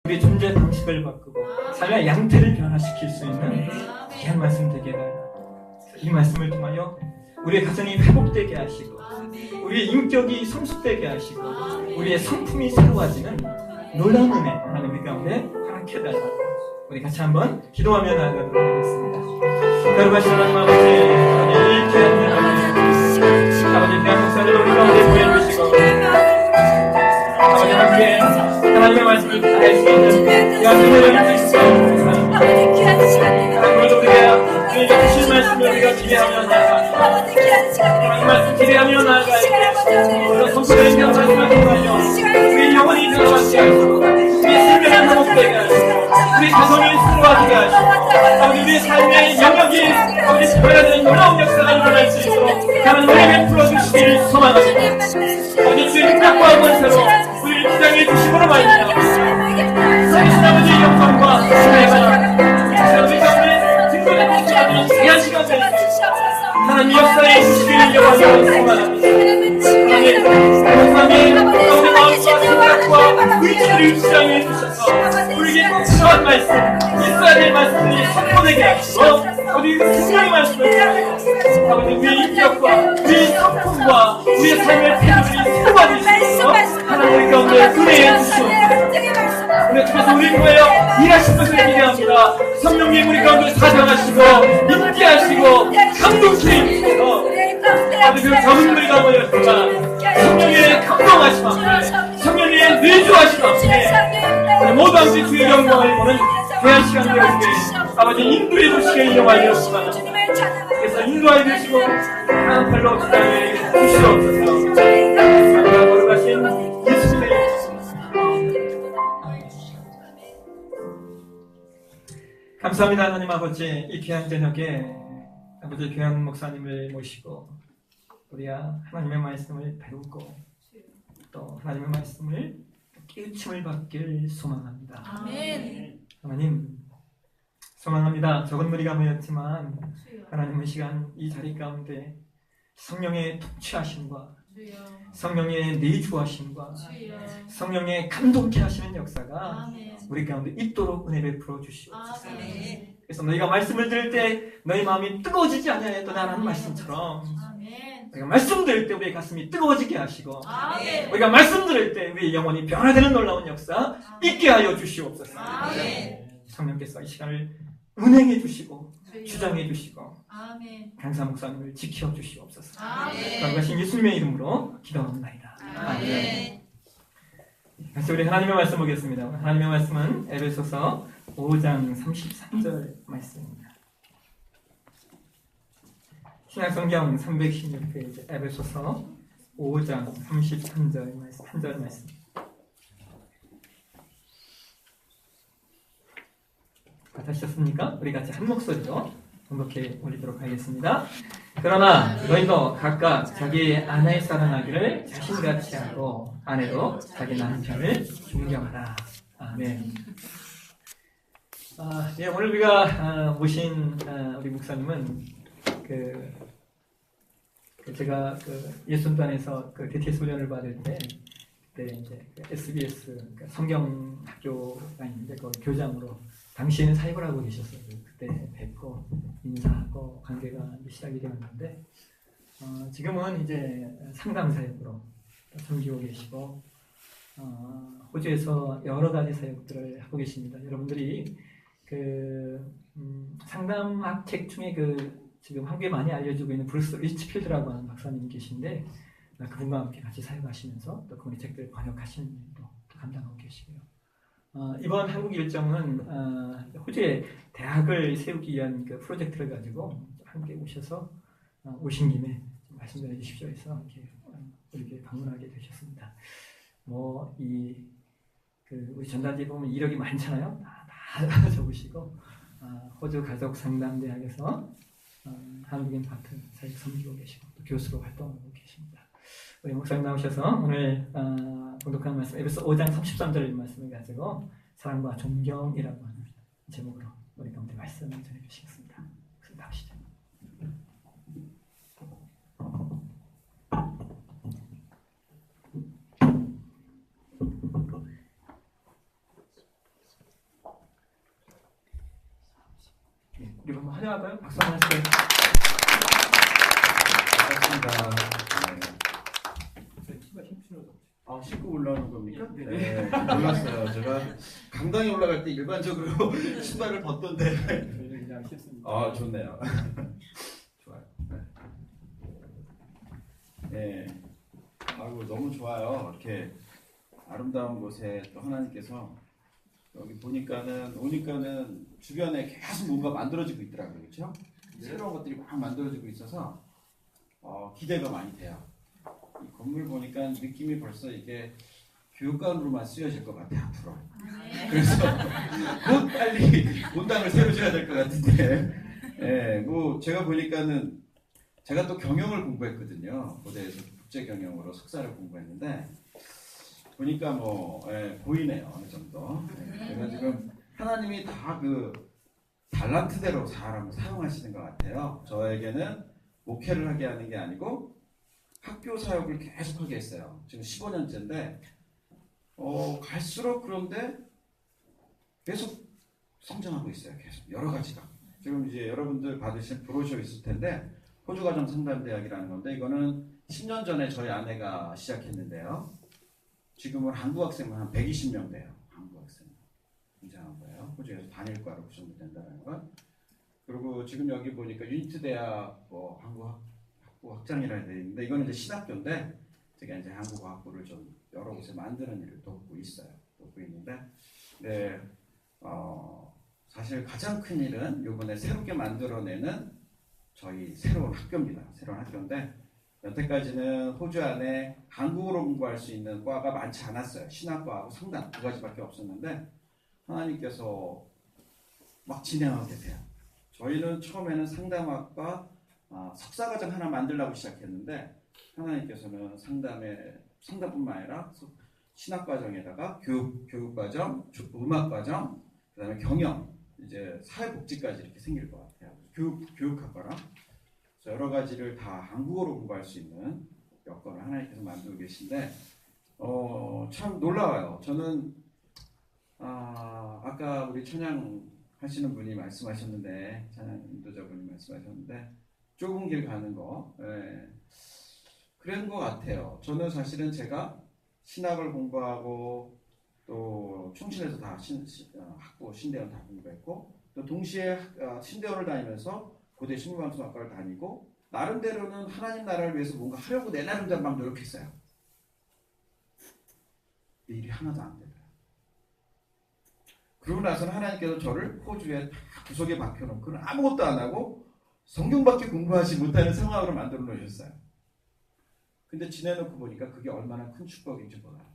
우리 존재 방식을 바꾸고 삶의 양태를 변화시킬 수 있는 귀한 말씀 되게 해달라. 이 말씀을 통하여 우리의 가정이 회복되게 하시고 우리의 인격이 성숙되게 하시고 우리의 성품이 새로워지는 놀라운 은혜 하나님 우리 가운데 허락해 달라고 우리 같이 한번 기도하며 나아가도록 하겠습니다. 거룩하신 하나님 아버지, 아버지 귀한 아버지 대한 목사를 우리 가운데 보여주시고 아버지 함께 하나님의 말씀을 다할 수 있는 양심을 주시고 오늘도 우리가 주신 말씀을 우리가 기대하며 나아가 하나님 말씀 기대하며 나아가 우리가 성도의 귀한 말씀을 통하여 우리 영혼이 변화하게 하시고 우리 생명이 회복되게 하시고 우리 가정이 승화하게 하시고 아버지 우리의 삶의 영역이 아버지 변화되는 놀라운 역사가 일어날 수 있도록 하나님 은혜 베풀어 주시기를 소망합니다. 아버지 주의 능력과 권세로 우리를 주장해 주심으로 말미암아 살아계신 아버지의 영광과 은혜가 우리 가운데 증거되는 시간이 귀한 시간 되시옵소서. 하나님 역사에 주시기를 영광으로 소망합니다. 하나님 가운데 마음과 생각과 의지를 주장해 주셔서 우리에게 꼭 필요한 말씀 있어야 될 말씀들이 선포되게 하시고 우리 분명히 말씀을 드리고 아버지 우리의 인격과 우리의 성품과 우리의 삶의 태도들이 새로워지시고 하나님 우리 가운데 은혜해 주시옵소서. 우리 주께서 우리 보여 일하실 것을 기대합니다. 성령님 우리 가운데 사정하시고 인기하시고 감동케 해주셔서 아버지 그 적은 우리가 모였지만 성령의 감동하심과 성령의 내주하심과 모두 함께 주의 영광을 보는 귀한 시간 되었기에 아버지 인도해 주시기를 영광이었습니다. 그래서 인도하여 주시고 하나님 팔로 주장해 주시옵소서. 하나님과 거룩하신 예수님의 감사합니다. 하나님 아버지 이 귀한 저녁에 아버지 귀한 목사님을 모시고 우리가 하나님의 말씀을 배우고 또 하나님의 말씀을 깨우침을 받길 소망합니다. 아멘. 하나님 소망합니다. 적은 무리가 모였지만 하나님의 시간 이 자리 가운데 성령의 통치하심과 성령의 내주하심과 성령의 감동케 하시는 역사가 아멘. 우리 가운데 있도록 은혜 베풀어 주시옵소서. 아멘. 그래서 너희가 말씀을 들을 때 너희 마음이 뜨거워지지 아니하였다라는 말씀처럼 아멘. 우리가 말씀 들을 때 우리의 가슴이 뜨거워지게 하시고 아멘. 우리가 말씀 들을 때 우리의 영혼이 변화되는 놀라운 역사 있게 하여 주시옵소서. 아멘. 성령께서 이 시간을 운행해 주시고 주장해 주시고 아멘. 강사 목사님을 지켜 주시옵소서. 아멘. 거룩하신 예수님의 이름으로 기도합니다. 아멘. 다시 우리 하나님의 말씀 보겠습니다. 하나님의 말씀은 에베소서 5장 33절 말씀입니다. 신약성경 316페이지 에베소서 5장 33절 말씀, 1절 말씀. 받으셨습니까? 우리 같이 한 목소리로 공독해 올리도록 하겠습니다. 그러나 너희도 각각 자기 아내의 사랑하기를 자신같이 하고 아내도 자기 남편을 존경하라. 아멘. 네, 오늘 우리가 모신 우리 목사님은 제가 예순단에서 DTS 훈련을 받을 때 그때 이제 SBS 성경학교가 있는데 그 교장으로 당시에는 사역을 하고 계셨어요. 그때 뵙고 인사하고 관계가 시작이 되었는데 지금은 이제 상담 사역으로 섬기고 계시고 호주에서 여러 가지 사역들을 하고 계십니다. 여러분들이 상담학 책 중에 지금 한국에 많이 알려지고 있는 브루스 리치필드라고 하는 박사님이 계신데 그분과 함께 같이 사역하시면서 또 그분의 책들을 번역하시는 일도 감당하고 계시고요. 이번 한국 일정은 호주에 대학을 세우기 위한 프로젝트를 가지고 함께 오셔서 오신 김에 말씀 전해주십시오 해서 이렇게 방문하게 되셨습니다. 우리 전단지에 보면 이력이 많잖아요. 다 적으시고 호주 가족 상담대학에서 한국인 파트 사역 섬기고 계시고 또 교수로 활동하고 계십니다. 우리 목사님 나오셔서 오늘 봉독하는 말씀 에베소 5장 33절 말씀을 가지고 사랑과 존경이라고 하는 제목으로 우리 가운데 말씀을 전해주시겠습니다. 나오시죠. 우리 한번 환영할까요? 박수 한번 해주세요. 반갑습니다. 키가 힘실어서. 아, 싣고 올라오는 겁니까? 네. 네, 몰랐어요. 제가 강당에 올라갈 때 일반적으로 신발을 벗던데. 저희는 그냥 쉽습니다. 아, 좋네요. 좋아요. 네. 아이고, 너무 좋아요. 이렇게 아름다운 곳에 또 하나님께서 여기 오니까는 주변에 계속 뭔가 만들어지고 있더라고요. 그렇죠? 새로운 것들이 막 만들어지고 있어서 기대가 많이 돼요. 이 건물 보니까 느낌이 벌써 이게 교육관으로만 쓰여질 것 같아요, 앞으로. 그래서 곧 빨리 본당을 새로 지어야 될 것 같은데, 예, 뭐 제가 보니까는 제가 또 경영을 공부했거든요. 고대에서 국제 경영으로 석사를 공부했는데 보니까 뭐 보이네요, 어느 정도. 제가 지금 하나님이 다 그 달란트대로 사람을 사용하시는 것 같아요. 저에게는 목회를 하게 하는 게 아니고 학교 사역을 계속하게 했어요. 지금 15년째인데 갈수록 그런데 계속 성장하고 있어요. 계속 여러 가지가. 지금 이제 여러분들 받으신 브로셔 있을 텐데 호주가정상담대학이라는 건데 이거는 10년 전에 저희 아내가 시작했는데요. 지금은 한국 학생만 한 120명 돼요. 한국 학생. 굉장한 거예요. 호주에서 단일과로 구성이 된다는 건. 그리고 지금 여기 보니까 유니트 대학 뭐 한국 학장이라 되어 있는데 이거는 이제 신학교인데 제가 이제 한국어 학부를 좀 여러 곳에 만드는 일을 돕고 있어요. 돕고 있는데 네, 사실 가장 큰 일은 이번에 새롭게 만들어내는 저희 새로운 학교입니다. 새로운 학교인데 여태까지는 호주 안에 한국어로 공부할 수 있는 과가 많지 않았어요. 신학과하고 상담 두 가지밖에 없었는데 하나님께서 막 진행하고 계세요. 저희는 처음에는 상담학과 석사과정 하나 만들려고 시작했는데 하나님께서는 상담뿐만 아니라 신학과정에다가 교육과정, 음악과정, 그다음에 경영, 이제 사회복지까지 이렇게 생길 것 같아요. 교육학과랑 여러 가지를 다 한국어로 공부할 수 있는 여건을 하나님께서 만들고 계신데 참 놀라워요. 저는 아까 우리 찬양 하시는 분이 말씀하셨는데 찬양 인도자분이 말씀하셨는데 좁은 길 가는 거 그런 것 같아요. 저는 사실은 제가 신학을 공부하고 또 충신에서 다 학부 신대원 다 공부했고 또 동시에 신대원을 다니면서 고대 신문방송학과를 다니고 나름대로는 하나님 나라를 위해서 뭔가 하려고 내 나름대로 막 노력했어요. 이 일이 하나도 안 되더라고요. 그러고 나서는 하나님께서 저를 호주에 다 구석에 박혀놓고는 아무것도 안 하고 성경밖에 공부하지 못하는 상황으로 만들어 놓으셨어요. 근데 지내놓고 보니까 그게 얼마나 큰 축복인지 몰라요.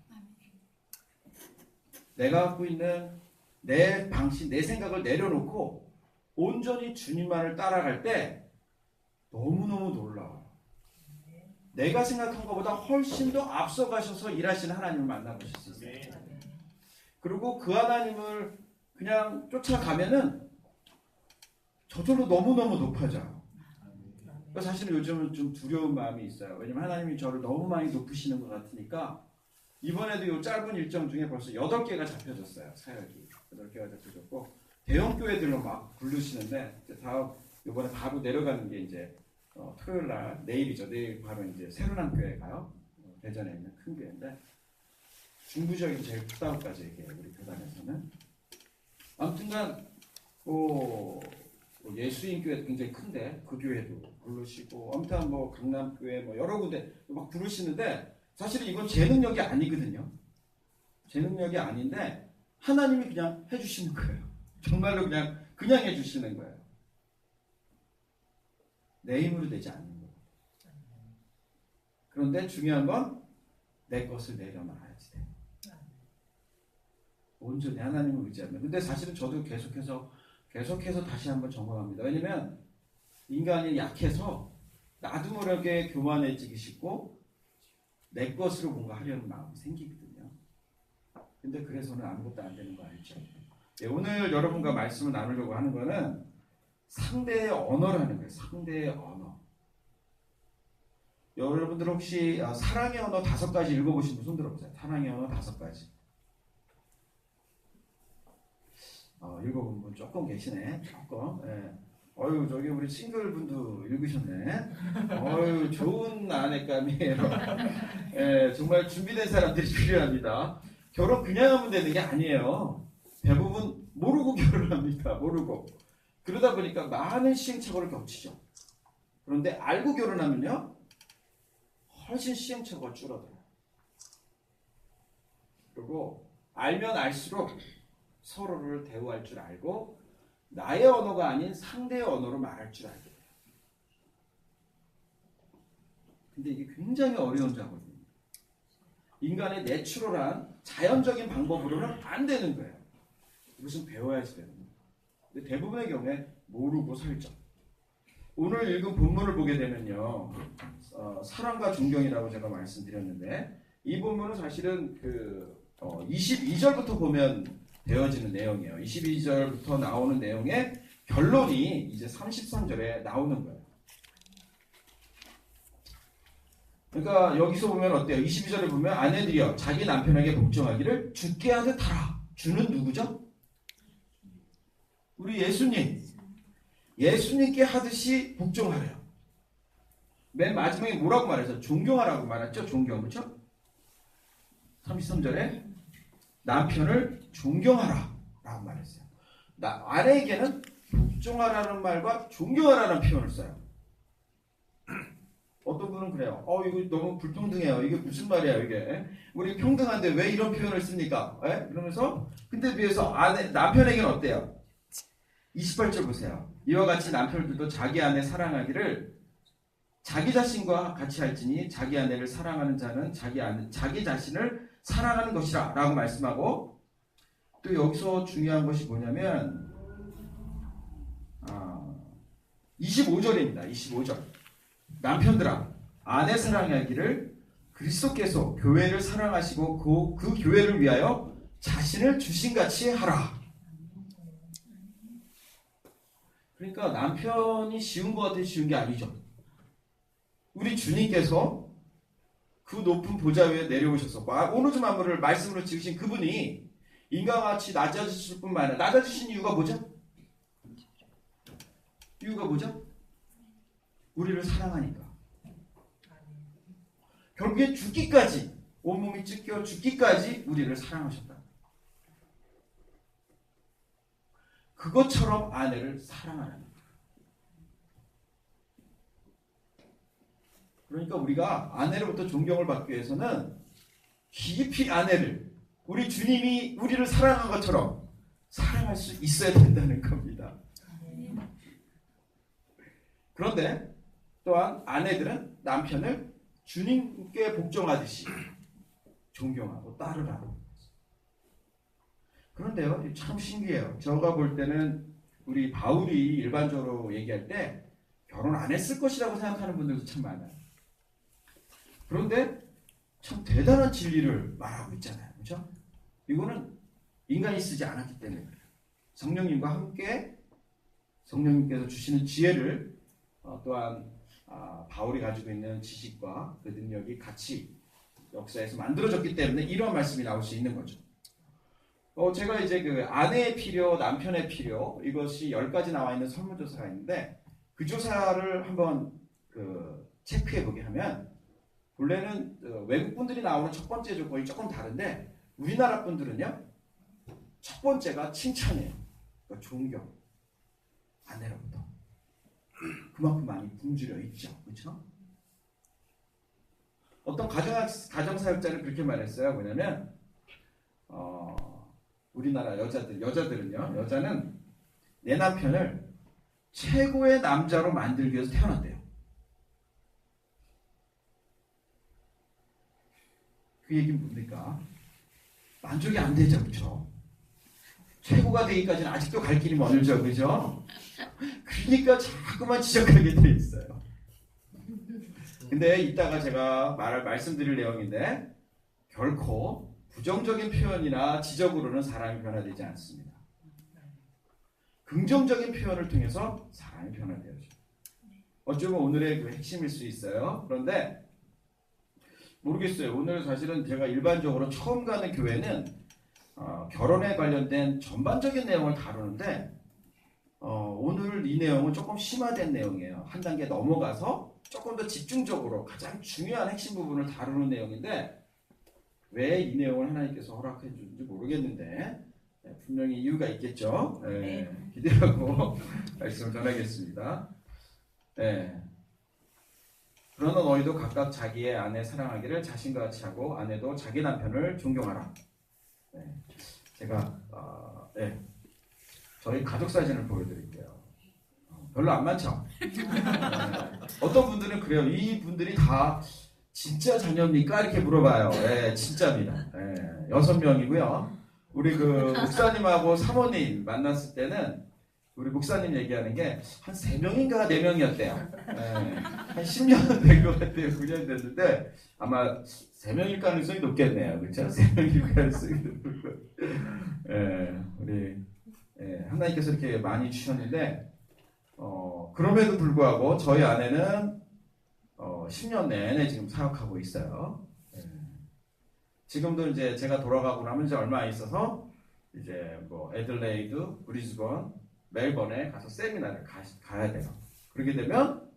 내가 갖고 있는 내 방식, 내 생각을 내려놓고 온전히 주님만을 따라갈 때 너무너무 놀라워요. 내가 생각한 것보다 훨씬 더 앞서가셔서 일하시는 하나님을 만나보셨어요. 그리고 그 하나님을 그냥 쫓아가면은 저절로 너무너무 높아져요. 사실은 요즘은 좀 두려운 마음이 있어요. 왜냐면 하나님이 저를 너무 많이 높이시는 것 같으니까 이번에도 이 짧은 일정 중에 벌써 8개가 잡혀졌어요. 사역이 8개가 잡혀졌고 대형 교회들로 막 부르시는데 다음 이번에 바로 내려가는 게 이제 토요일 날 내일이죠. 내일 바로 이제 새로운 교회 가요. 대전에 있는 큰 교회인데 중부지역에서 제일 크다고까지 얘기해요. 우리 교단에서는. 아무튼간 예수인 교회도 굉장히 큰데 그 교회도 부르시고 아무튼 뭐 강남교회 뭐 여러 군데 막 부르시는데 사실은 이건 제 능력이 아니거든요. 제 능력이 아닌데 하나님이 그냥 해주시는 거예요. 정말로 그냥 해주시는 거예요. 내 힘으로 되지 않는 거예요. 그런데 중요한 건 내 것을 내려놔야지 돼. 온전히 하나님을 의지하면. 근데 사실은 저도 계속해서 다시 한번 점검합니다. 왜냐면 인간이 약해서 나도 모르게 교만해지기 쉽고 내 것으로 뭔가 하려는 마음이 생기거든요. 근데 그래서는 아무것도 안 되는 거 알죠? 네, 오늘 여러분과 말씀을 나누려고 하는 거는 상대의 언어라는 거예요. 상대의 언어. 여러분들 혹시 사랑의 언어 5가지 읽어보신 분 손 들어보세요. 사랑의 언어 5가지. 읽어본 분 조금 계시네. 조금. 예. 어유 저기 우리 싱글분도 읽으셨네. 어유 좋은 아내감이에요. 예, 정말 준비된 사람들이 필요합니다. 결혼 그냥 하면 되는 게 아니에요. 대부분 모르고 결혼합니다. 모르고. 그러다 보니까 많은 시행착오를 겹치죠. 그런데 알고 결혼하면요, 훨씬 시행착오가 줄어들어요. 그리고 알면 알수록 서로를 대우할 줄 알고 나의 언어가 아닌 상대의 언어로 말할 줄 알게 돼요. 근데 이게 굉장히 어려운 작업입니다. 인간의 내추럴한 자연적인 방법으로는 안 되는 거예요. 이것은 배워야지 되는 거예요. 근데 대부분의 경우에 모르고 살죠. 오늘 읽은 본문을 보게 되면요, 사랑과 존경이라고 제가 말씀드렸는데 이 본문은 사실은 22절부터 보면 되어지는 내용이에요. 22절부터 나오는 내용의 결론이 이제 33절에 나오는 거예요. 그러니까 여기서 보면 어때요? 22절에 보면 아내들이여 자기 남편에게 복종하기를 주께 하듯 하라. 주는 누구죠? 우리 예수님. 예수님께 하듯이 복종하래요. 맨 마지막에 뭐라고 말해서 존경하라고 말했죠? 존경, 그렇죠? 33절에 남편을 존경하라 라고 말했어요. 아내에게는 복종하라는 말과 존경하라는 표현을 써요. 어떤 분은 그래요. 이거 너무 불평등해요. 이게 무슨 말이야 이게. 우리 평등한데 왜 이런 표현을 씁니까? 그러면서 근데 비해서 남편에게는 어때요? 28절 보세요. 이와 같이 남편들도 자기 아내 사랑하기를 자기 자신과 같이 할지니 자기 아내를 사랑하는 자는 자기 자신을 사랑하는 것이라 라고 말씀하고, 또 여기서 중요한 것이 뭐냐면 25절입니다. 25절. 남편들아 아내 사랑하기를 그리스도께서 교회를 사랑하시고 그 교회를 위하여 자신을 주신같이 하라. 그러니까 남편이 쉬운 것 같아서 쉬운 게 아니죠. 우리 주님께서 그 높은 보좌 위에 내려오셔서 오누주 만물을 말씀으로 지으신 그분이 인간같이 낮아지실 뿐만 아니라 낮아지신 이유가 뭐죠? 이유가 뭐죠? 우리를 사랑하니까. 결국에 죽기까지, 온몸이 찢겨 죽기까지 우리를 사랑하셨다. 그것처럼 아내를 사랑하는 거예요. 그러니까 우리가 아내로부터 존경을 받기 위해서는 깊이 아내를 우리 주님이 우리를 사랑한 것처럼 사랑할 수 있어야 된다는 겁니다. 그런데 또한 아내들은 남편을 주님께 복종하듯이 존경하고 따르라고. 그런데요, 참 신기해요. 제가 볼 때는 우리 바울이 일반적으로 얘기할 때 결혼 안 했을 것이라고 생각하는 분들도 참 많아요. 그런데 참 대단한 진리를 말하고 있잖아요. 그렇죠? 이거는 인간이 쓰지 않았기 때문에 그래요. 성령님과 함께 성령님께서 주시는 지혜를 또한 바울이 가지고 있는 지식과 그 능력이 같이 역사에서 만들어졌기 때문에 이런 말씀이 나올 수 있는 거죠. 제가 이제 그 아내의 필요, 남편의 필요, 이것이 10가지 나와 있는 설문조사가 있는데 그 조사를 한번 체크해 보게 하면 본래는 외국 분들이 나오는 첫 번째 조건이 조금 다른데 우리나라 분들은요, 첫 번째가 칭찬이에요. 그러니까 존경, 아내로부터. 그만큼 많이 굶주려 있죠. 그렇죠? 어떤 가정사역자는 그렇게 말했어요. 뭐냐면 우리나라 여자들은요, 여자는 내 남편을 최고의 남자로 만들기 위해서 태어났대요. 그 얘기는 뭡니까? 만족이 안 되죠. 그렇죠? 최고가 되기까지는 아직도 갈 길이 멀죠. 그죠? 그러니까 자꾸만 지적하게 돼 있어요. 근데 이따가 제가 말씀드릴 내용인데 결코 부정적인 표현이나 지적으로는 사람이 변화되지 않습니다. 긍정적인 표현을 통해서 사람이 변화되어요. 어쩌면 오늘의 그 핵심일 수 있어요. 그런데 모르겠어요. 오늘 사실은 제가 일반적으로 처음 가는 교회는 결혼에 관련된 전반적인 내용을 다루는데 오늘 이 내용은 조금 심화된 내용이에요. 한 단계 넘어가서 조금 더 집중적으로 가장 중요한 핵심 부분을 다루는 내용인데 왜 이 내용을 하나님께서 허락해 주는지 모르겠는데 분명히 이유가 있겠죠. 기대하고 말씀을 전하겠습니다. 그러나 너희도 각각 자기의 아내 사랑하기를 자신과 같이 하고 아내도 자기 남편을 존경하라. 제가 저희 가족 사진을 보여드릴게요. 별로 안 많죠? 어떤 분들은 그래요. 이 분들이 다 진짜 자녀입니까? 이렇게 물어봐요. 진짜입니다. 6명이고요. 우리 그 목사님하고 사모님 만났을 때는 우리 목사님 얘기하는 게 한 3명인가 4명이었대요. 한 10년 된 것 같아요. 9년 됐는데 아마 3명일 가능성이 높겠네요. 그렇죠? 3명일 가능성이 높고. 우리 하나님께서 이렇게 많이 주셨는데 그럼에도 불구하고 저희 아내는 10년 내내 지금 사역하고 있어요. 지금도 이제 제가 돌아가고 나면 이제 얼마 있어서 이제 뭐 애들레이드, 브리즈번, 멜번에 가서 세미나를 가야 돼요. 그렇게 되면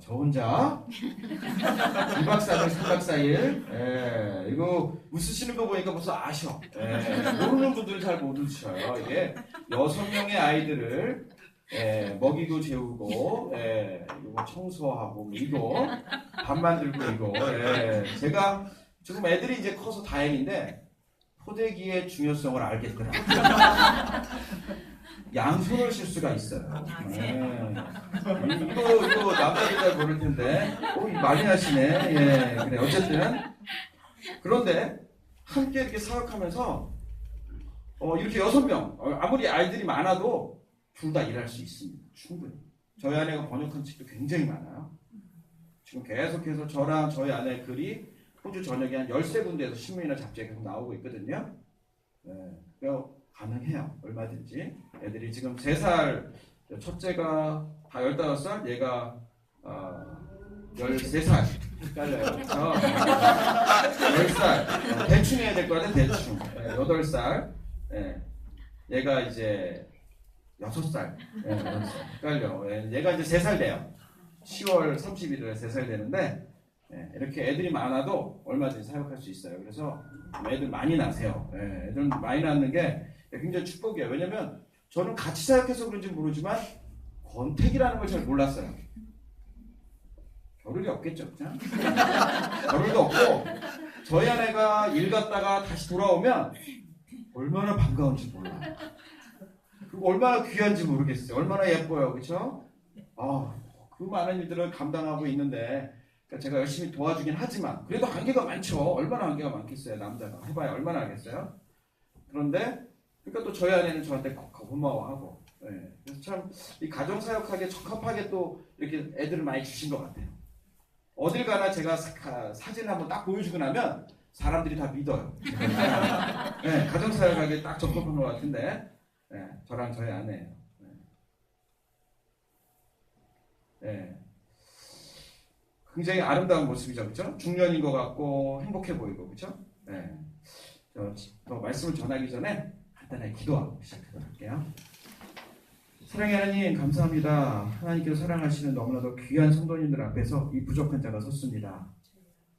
저 혼자 2박 4일, 3박 4일 이거 웃으시는 거 보니까 벌써 아셔. 모르는 분들은 잘 못 웃으셔요. 이게 6명의 아이들을 먹이고 재우고 이거 청소하고 이거 밥 만들고 이거 제가 지금 애들이 이제 커서 다행인데 포대기의 중요성을 알겠더라고요. 양손을 쓸 수가 있어요. 이거 남자들 잘 모를 텐데 많이 하시네. 그래 어쨌든 그런데 함께 이렇게 사역하면서 이렇게 6명 아무리 아이들이 많아도 둘 다 일할 수 있습니다. 충분히. 저희 아내가 번역한 책도 굉장히 많아요. 지금 계속해서 저랑 저희 아내 글이 호주 전역에 한 13군데에서 신문이나 잡지에 계속 나오고 있거든요. 가능해요. 얼마든지. 애들이 지금 3살, 첫째가 다 15살, 얘가 13살. 헷갈려요. 10살. 대충 해야 될 거 같아요. 대충. 8살. 얘가 이제 6살. 헷갈려. 얘가 이제 3살 돼요. 10월 30일에 3살 되는데 이렇게 애들이 많아도 얼마든지 사역할 수 있어요. 그래서 애들 많이 낳으세요. 애들 많이 낳는 게 굉장히 축복이에요. 왜냐면 저는 같이 사역해서 그런지 모르지만 권택이라는 걸 잘 몰랐어요. 겨를이 없겠죠. 그냥? 겨를도 없고 저희 아내가 일 갔다가 다시 돌아오면 얼마나 반가운지 몰라요. 그리고 얼마나 귀한지 모르겠어요. 얼마나 예뻐요. 그렇죠? 그 많은 일들을 감당하고 있는데 제가 열심히 도와주긴 하지만 그래도 한계가 많죠. 얼마나 한계가 많겠어요. 남자가 해봐야 얼마나 하겠어요. 그런데 그러니까 또 저희 아내는 저한테 고마워하고 그래서 참 이 가정사역하기에 적합하게 또 이렇게 애들을 많이 주신 것 같아요. 어딜 가나 제가 사진을 한번 딱 보여주고 나면 사람들이 다 믿어요. 가정사역하기에 딱 적합한 것 같은데 저랑 저희 아내예요. 굉장히 아름다운 모습이죠, 그렇죠? 중년인 것 같고 행복해 보이고, 그렇죠? 더 말씀을 전하기 전에 간단하게 기도하고 시작하도록 할게요. 사랑의 하나님 감사합니다. 하나님께서 사랑하시는 너무나도 귀한 성도님들 앞에서 이 부족한 자가 섰습니다.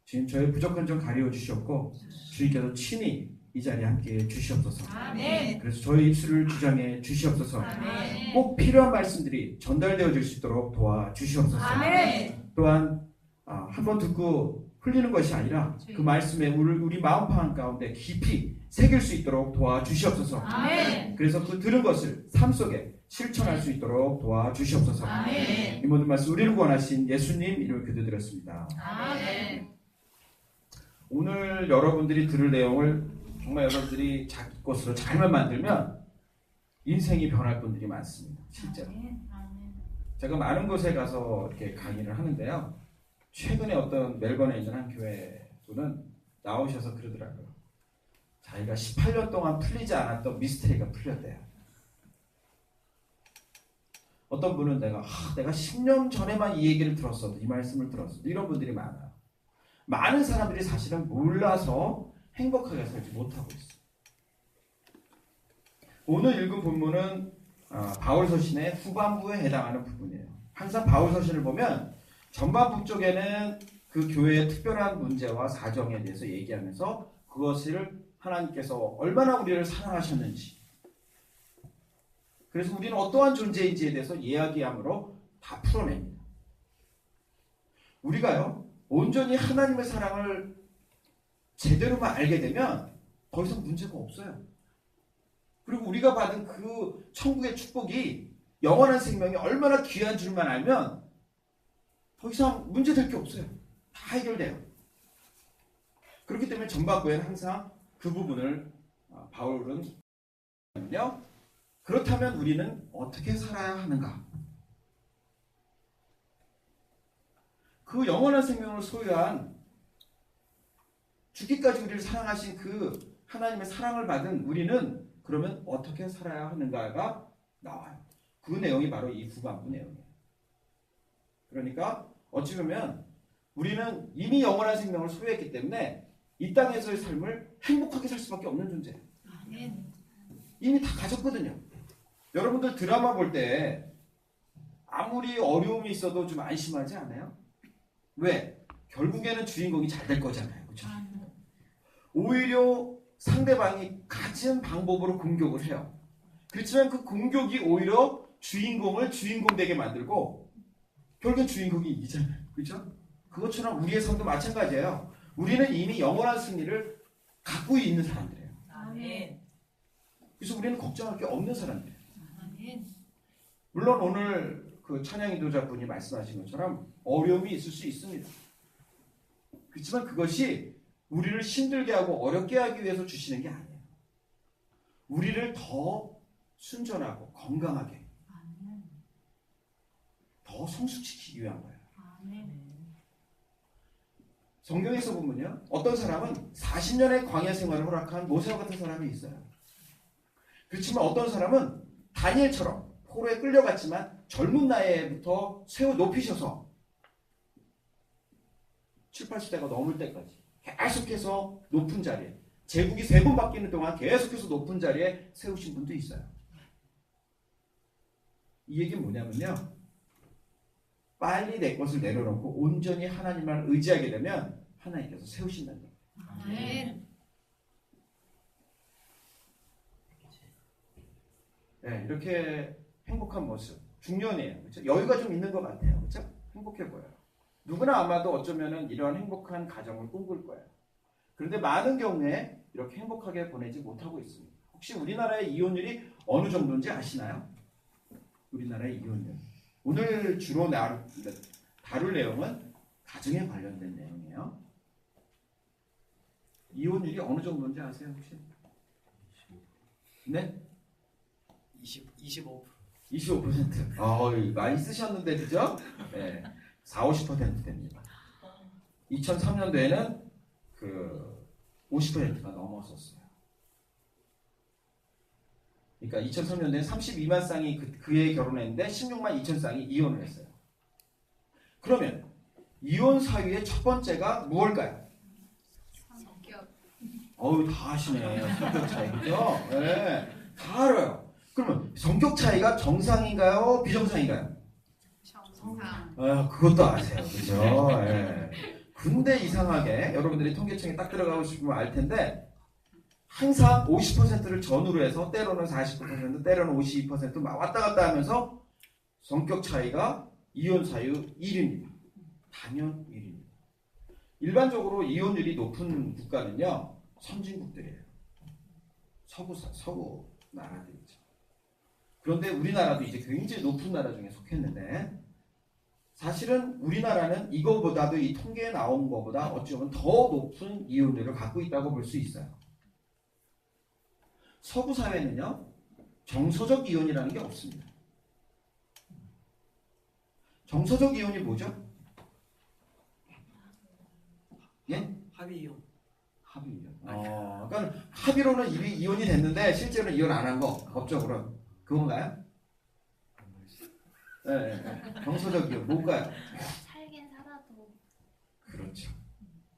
주님 저의 부족한 점 가리워 주셨고 주님께서 친히 이 자리에 함께 주시옵소서. 아멘. 그래서 저의 입술을 주장해 주시옵소서. 아멘. 꼭 필요한 말씀들이 전달되어질 수 있도록 도와주시옵소서. 아멘. 또한 한번 듣고 흘리는 것이 아니라 그 말씀에 우리 마음판 가운데 깊이 새길 수 있도록 도와주시옵소서. 아멘. 그래서 그 들은 것을 삶 속에 실천할 수 있도록 도와주시옵소서. 아멘. 이 모든 말씀 우리를 구원하신 예수님 이름을 기도드렸습니다. 아멘. 오늘 여러분들이 들을 내용을 정말 여러분들이 자기 것으로 잘만 만들면 인생이 변할 분들이 많습니다. 실제로. 제가 많은 곳에 가서 이렇게 강의를 하는데요. 최근에 어떤 멜번에 있는 한 교회 분은 나오셔서 그러더라고요. 자기가 18년 동안 풀리지 않았던 미스테리가 풀렸대요. 어떤 분은 내가 10년 전에만 이 얘기를 들었어도 이 말씀을 들었어도 이런 분들이 많아요. 많은 사람들이 사실은 몰라서 행복하게 살지 못하고 있어요. 오늘 읽은 본문은 바울 서신의 후반부에 해당하는 부분이에요. 항상 바울 서신을 보면 전반부 쪽에는 그 교회의 특별한 문제와 사정에 대해서 얘기하면서 그것을 하나님께서 얼마나 우리를 사랑하셨는지, 그래서 우리는 어떠한 존재인지에 대해서 이야기함으로 다 풀어냅니다. 우리가요, 온전히 하나님의 사랑을 제대로만 알게 되면 더 이상 문제가 없어요. 그리고 우리가 받은 그 천국의 축복이 영원한 생명이 얼마나 귀한 줄만 알면 더 이상 문제될 게 없어요. 다 해결돼요. 그렇기 때문에 전반부에는 항상 그 부분을 바울은 그렇다면 우리는 어떻게 살아야 하는가? 그 영원한 생명을 소유한 죽기까지 우리를 사랑하신 그 하나님의 사랑을 받은 우리는 그러면 어떻게 살아야 하는가가 나와요. 그 내용이 바로 이 후반부 내용이에요. 그러니까 어찌 보면 우리는 이미 영원한 생명을 소유했기 때문에 이 땅에서의 삶을 행복하게 살 수밖에 없는 존재예요. 이미 다 가졌거든요. 여러분들 드라마 볼 때 아무리 어려움이 있어도 좀 안심하지 않아요? 왜? 결국에는 주인공이 잘 될 거잖아요. 그렇죠? 오히려 상대방이 가진 방법으로 공격을 해요. 그렇지만 그 공격이 오히려 주인공을 주인공 되게 만들고 결국엔 주인공이 이기잖아요. 그렇죠? 그것처럼 우리의 삶도 마찬가지예요. 우리는 이미 영원한 승리를 갖고 있는 사람들이에요. 그래서 우리는 걱정할 게 없는 사람들이에요. 물론 오늘 그 찬양 인도자분이 말씀하신 것처럼 어려움이 있을 수 있습니다. 그렇지만 그것이 우리를 힘들게 하고 어렵게 하기 위해서 주시는 게 아니에요. 우리를 더 순전하고 건강하게 더 성숙시키기 위한 거예요. 성경에서 보면요, 어떤 사람은 40년의 광야 생활을 허락한 모세와 같은 사람이 있어요. 그렇지만 어떤 사람은 다니엘처럼 포로에 끌려갔지만 젊은 나이에부터 세워 높이셔서 7, 80대가 넘을 때까지 계속해서 높은 자리에, 제국이 3번 바뀌는 동안 계속해서 높은 자리에 세우신 분도 있어요. 이 얘기는 뭐냐면요, 빨리 내 것을 내려놓고 온전히 하나님만 의지하게 되면 하나님께서 세우신다는 거예요. 네, 이렇게 행복한 모습 중년이에요. 그렇죠? 여유가 좀 있는 것 같아요. 그렇죠? 행복해 보여요. 누구나 아마도 어쩌면은 이러한 행복한 가정을 꿈꿀 거예요. 그런데 많은 경우에 이렇게 행복하게 보내지 못하고 있습니다. 혹시 우리나라의 이혼율이 어느 정도인지 아시나요? 우리나라의 이혼율. 오늘 주로 다룰 내용은 가정에 관련된 내용이에요. 이혼율이 어느 정도인지 아세요 혹시? 네? 25%. 25%. 많이 쓰셨는데 그죠? 네. 40-50% 됩니다. 2003년도에는 그 50%가 넘었었어요. 그러니까 2003년도에 32만 쌍이 그에 결혼했는데 16만 2천 쌍이 이혼을 했어요. 그러면 이혼 사유의 첫 번째가 무엇일까요? 다 아시네. 성격 차이, 그죠? 네, 다 알아요. 그러면 성격 차이가 정상인가요? 비정상인가요? 정상. 그것도 아세요. 그죠? 네. 근데 이상하게 여러분들이 통계청에 딱 들어가고 싶으면 알 텐데 항상 50%를 전후로 해서 때로는 49%, 때로는 52% 막 왔다 갔다 하면서 성격 차이가 이혼 사유 1위입니다. 단연 1위입니다. 일반적으로 이혼율이 높은 국가는요, 선진국들이에요. 서구 나라들이죠. 그런데 우리나라도 이제 굉장히 높은 나라 중에 속했는데 사실은 우리나라는 이거보다도 이 통계에 나온 것보다 어쩌면 더 높은 이혼율을 갖고 있다고 볼 수 있어요. 서구 사회는요, 정서적 이혼이라는 게 없습니다. 정서적 이혼이 뭐죠? 예? 합의 이혼. 합의 이혼. 그러니까 합의로는 이혼이 됐는데 실제로는 이혼 안 한 거, 법적으로 그건가요? 네. 정서적 이혼 뭘까요? 살긴 살아도. 그렇죠.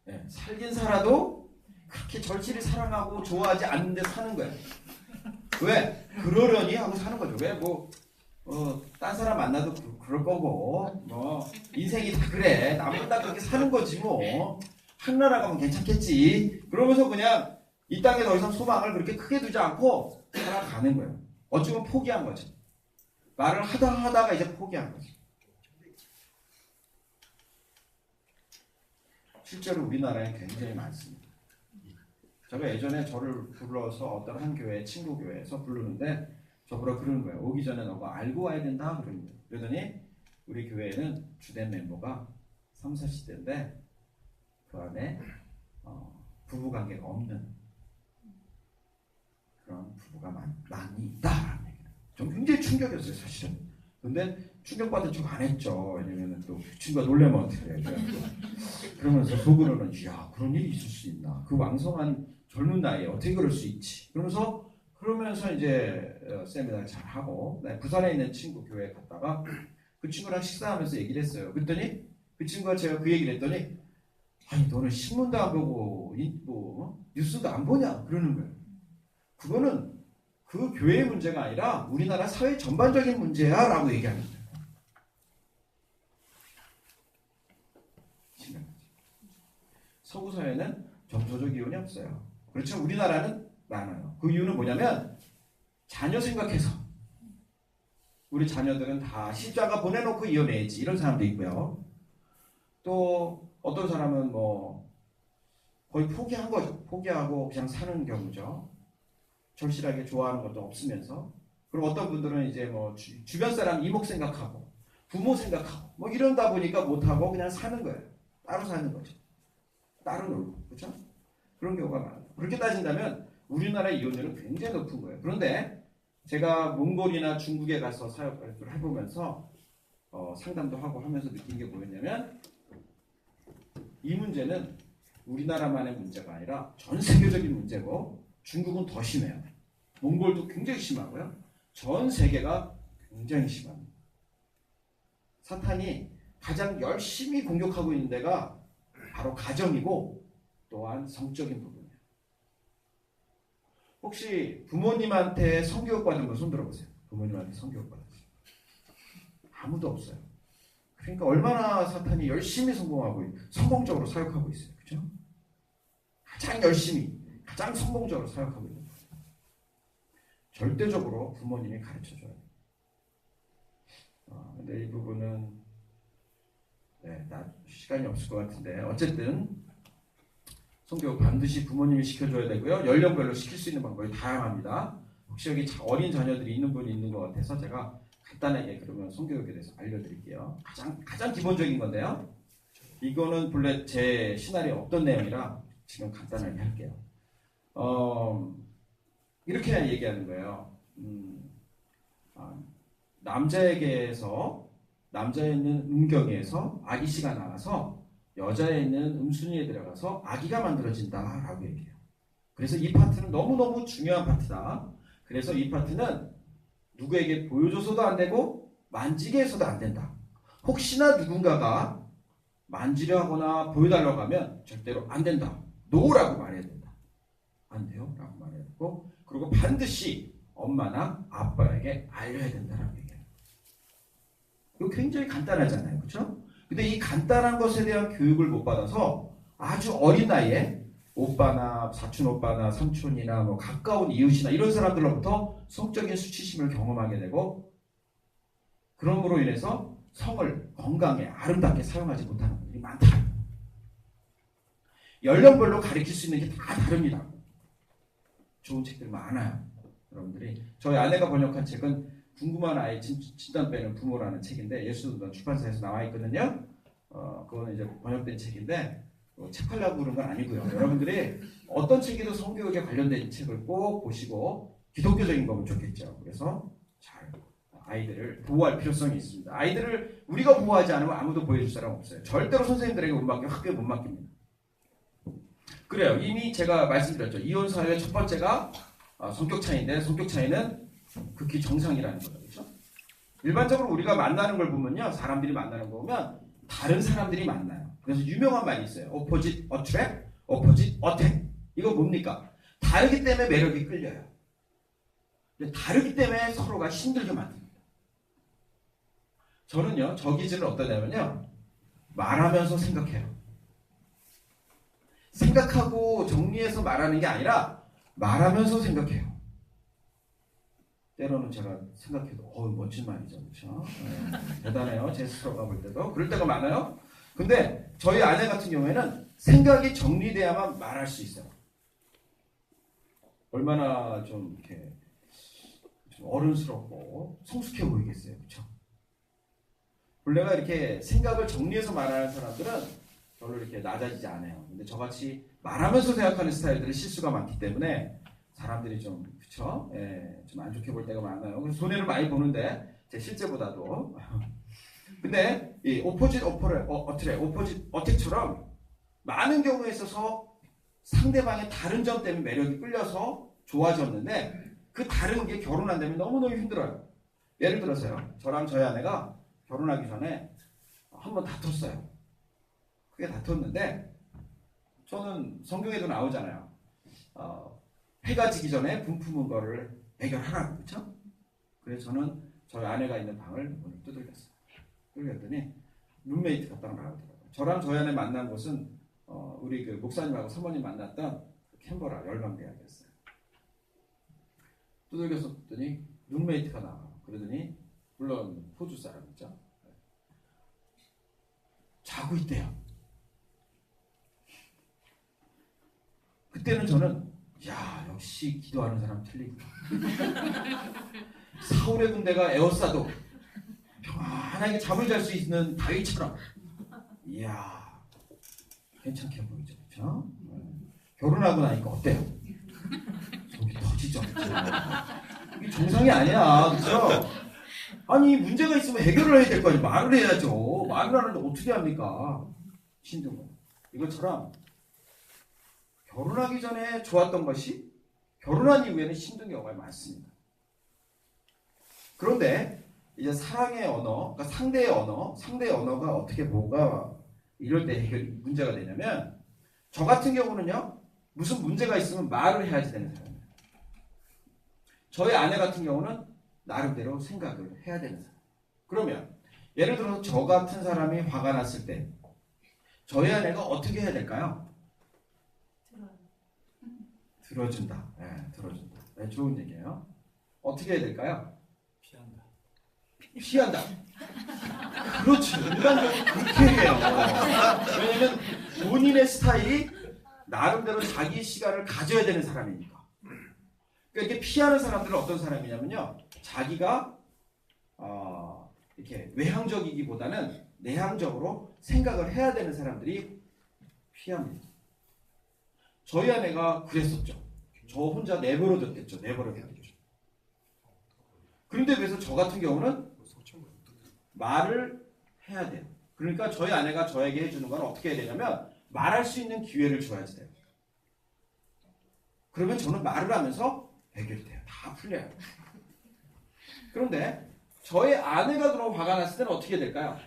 네. 살긴 살아도 그렇게 절실히 사랑하고 좋아하지 않는데 사는 거예요. 왜? 그러려니 하고 사는 거죠. 왜 딴 사람 만나도 그럴 거고, 인생이 다 그래. 남은 다 그렇게 사는 거지 뭐. 하늘나라 가면 괜찮겠지. 그러면서 그냥 이 땅에 더 이상 소망을 그렇게 크게 두지 않고 살아가는 거예요. 어찌 보면 포기한 거죠. 말을 하다가 이제 포기한 거죠. 실제로 우리나라에 굉장히 많습니다. 제가 예전에 저를 불러서 어떤 한 교회, 친구 교회에서 부르는데 저보러 그러는 거예요. 오기 전에 너가 알고 와야 된다 그러는 거예요. 그러더니 우리 교회에는 주된 멤버가 3, 40대인데 그 안에 부부관계가 없는 그런 부부가 많이 있다라는 얘기예요. 좀 굉장히 충격이었어요, 사실은. 근데 충격받은 척 안 했죠. 왜냐면 또 친구가 놀래면 어떡해. 그러면서 속으로는 이야 그런 일이 있을 수 있나. 그 왕성한 젊은 나이에 어떻게 그럴 수 있지. 그러면서 이제 세미나를 잘 하고 부산에 있는 친구 교회에 갔다가 그 친구랑 식사하면서 얘기를 했어요. 그랬더니 그 친구가 제가 그 얘기를 했더니 아니 너는 신문도 안 보고 뉴스도 안 보냐 그러는 거예요. 그거는 그 교회의 문제가 아니라 우리나라 사회 전반적인 문제야 라고 얘기하는 거예요. 서구 사회는 정서적 이혼이 없어요. 그렇죠. 우리나라는 많아요. 그 이유는 뭐냐면 자녀 생각해서 우리 자녀들은 다 십자가 보내놓고 이혼해야지 이런 사람도 있고요. 또 어떤 사람은 거의 포기한 거죠. 포기하고 그냥 사는 경우죠. 절실하게 좋아하는 것도 없으면서. 그리고 어떤 분들은 이제 주변 사람 이목 생각하고 부모 생각하고 이런다 보니까 못하고 그냥 사는 거예요. 따로 사는 거죠. 따로 놀고. 그렇죠? 그런 경우가 많아요. 그렇게 따진다면 우리나라 이혼율은 굉장히 높은 거예요. 그런데 제가 몽골이나 중국에 가서 사역을 해보면서 상담도 하고 하면서 느낀 게 뭐였냐면 이 문제는 우리나라만의 문제가 아니라 전 세계적인 문제고 중국은 더 심해요. 몽골도 굉장히 심하고요. 전 세계가 굉장히 심합니다. 사탄이 가장 열심히 공격하고 있는 데가 바로 가정이고 또한 성적인 부분이에요. 혹시 부모님한테 성교육 받은 분 손 들어보세요. 부모님한테 성교육 받았어요. 아무도 없어요. 그러니까 얼마나 사탄이 열심히 성공적으로 사역하고 있어요. 그렇죠? 가장 열심히, 가장 성공적으로 사역하고 있는 거예요. 절대적으로 부모님이 가르쳐줘야 돼요. 근데 이 부분은 시간이 없을 것 같은데 어쨌든 성교육 반드시 부모님이 시켜줘야 되고요. 연령별로 시킬 수 있는 방법이 다양합니다. 혹시 여기 어린 자녀들이 있는 분이 있는 것 같아서 제가 간단하게 그러면 성교육에 대해서 알려드릴게요. 가장 기본적인 건데요. 이거는 본래 제 시나리오에 없던 내용이라 지금 간단하게 할게요. 이렇게 얘기하는 거예요. 남자에게서 남자에 있는 음경에서 아기씨가 나와서 여자에 있는 음순이에 들어가서 아기가 만들어진다라고 얘기해요. 그래서 이 파트는 너무너무 중요한 파트다. 그래서 이 파트는 누구에게 보여줘서도 안 되고 만지게 해서도 안 된다. 혹시나 누군가가 만지려 하거나 보여달라고 하면 절대로 안 된다. 노라고 말해야 된다. 안 돼요? 라고 말해야 되고 그리고 반드시 엄마나 아빠에게 알려야 된다라고 얘기해요. 이거 굉장히 간단하잖아요. 그렇죠? 근데 이 간단한 것에 대한 교육을 못 받아서 아주 어린 나이에 오빠나 사촌 오빠나 삼촌이나 가까운 이웃이나 이런 사람들로부터 성적인 수치심을 경험하게 되고 그럼으로 인해서 성을 건강에 아름답게 사용하지 못하는 분들이 많다. 연령별로 가르칠 수 있는 게 다 다릅니다. 좋은 책들 많아요. 여러분들이 저희 아내가 번역한 책은 궁금한 아이 진단 빼는 부모라는 책인데 예수도 출판사에서 나와 있거든요. 그거는 이제 번역된 책인데 책 팔려고 그런 건 아니고요. 여러분들이 어떤 책이든 성교육에 관련된 책을 꼭 보시고 기독교적인 거면 좋겠죠. 그래서 잘 아이들을 보호할 필요성이 있습니다. 아이들을 우리가 보호하지 않으면 아무도 보여줄 사람 없어요. 절대로 선생님들에게 못 맡기고 학교에 못 맡깁니다. 그래요. 이미 제가 말씀드렸죠. 이혼 사회의 첫 번째가 성격 차이인데 성격 차이는 극히 정상이라는 거죠. 그렇죠? 일반적으로 우리가 만나는 걸 보면요. 사람들이 만나는 거 보면 다른 사람들이 만나요. 그래서 유명한 말이 있어요. opposite attract, opposite attack. 이거 뭡니까? 다르기 때문에 매력이 끌려요. 근데 다르기 때문에 서로가 힘들게 만듭니다. 저는요, 저 기질은 어떠냐면요, 말하면서 생각해요. 생각하고 정리해서 말하는 게 아니라 말하면서 생각해요. 때로는 제가 생각해도 멋진 말이죠, 그렇죠? 대단해요, 제 스스로가 볼 때도. 그럴 때가 많아요. 근데 저희 아내 같은 경우에는 생각이 정리돼야만 말할 수 있어요. 얼마나 좀 이렇게 좀 어른스럽고 성숙해 보이겠어요, 그렇죠? 본래가 이렇게 생각을 정리해서 말하는 사람들은 별로 이렇게 낮아지지 않아요. 근데 저같이 말하면서 생각하는 스타일들은 실수가 많기 때문에 사람들이 좀, 그쵸? 예, 좀 안 좋게 볼 때가 많아요. 그래서 손해를 많이 보는데, 제 실제보다도. 근데, 이 오포짓 어택처럼 많은 경우에 있어서 상대방의 다른 점 때문에 매력이 끌려서 좋아졌는데, 그 다른 게 결혼 안 되면 너무너무 힘들어요. 예를 들어서요, 저랑 저희 아내가 결혼하기 전에 한번 다퉜어요. 크게 다퉜는데, 저는 성경에도 나오잖아요. 해가 지기 전에 분품은 거를 해결하라고, 그렇죠? 그래서 저는 저희 아내가 있는 방을 문을 두들겼어요. 두들겼더니 룸메이트가 딱 나오더라고요. 저랑 저희 아내 만난 곳은 우리 그 목사님하고 사모님 만났던 캔버라 열방대학이었어요. 두들겼더니 룸메이트가 나와요. 그러더니 물론 호주 사람이죠. 자고 있대요. 그때는 저는 역시 기도하는 사람 틀리구나. 사울의 군대가 에워싸도 편안하게 잠을 잘 수 있는 다윗처럼, 이야, 괜찮게 보이죠, 그렇죠? 결혼하고 나니까 어때요? 속이 터지죠, 그렇죠? 이게 정상이 아니야, 그렇죠? 아니, 문제가 있으면 해결을 해야 될 거 아니에요. 말을 해야죠. 말을 하는데 어떻게 합니까? 힘든 거. 이것처럼 결혼하기 전에 좋았던 것이 결혼한 이후에는 힘든 경우가 많습니다. 그런데 이제 사랑의 언어, 그러니까 상대의 언어가 어떻게 뭐가 이럴 때 문제가 되냐면, 저 같은 경우는요, 무슨 문제가 있으면 말을 해야지 되는 사람이에요. 저희 아내 같은 경우는 나름대로 생각을 해야 되는 사람. 그러면 예를 들어서 저 같은 사람이 화가 났을 때 저희 아내가 어떻게 해야 될까요? 들어준다. 네, 들어준다. 네, 좋은 얘기예요. 어떻게 해야 될까요? 피한다. 그렇죠. 일반적으로 그렇게 해요. 왜냐면 본인의 스타일이 나름대로 자기 시간을 가져야 되는 사람이니까. 그러니까 이렇게 피하는 사람들은 어떤 사람이냐면요, 자기가 이렇게 외향적이기보다는 내향적으로 생각을 해야 되는 사람들이 피합니다. 저희 아내가 그랬었죠. 저 혼자 내버려뒀겠죠. 그런데 그래서 저 같은 경우는 말을 해야 돼요. 그러니까 저희 아내가 저에게 해주는 건 어떻게 해야 되냐면, 말할 수 있는 기회를 줘야지 돼요. 그러면 저는 말을 하면서 해결이 돼요. 다 풀려요. 그런데 저희 아내가 그럼 화가 났을 때는 어떻게 될까요?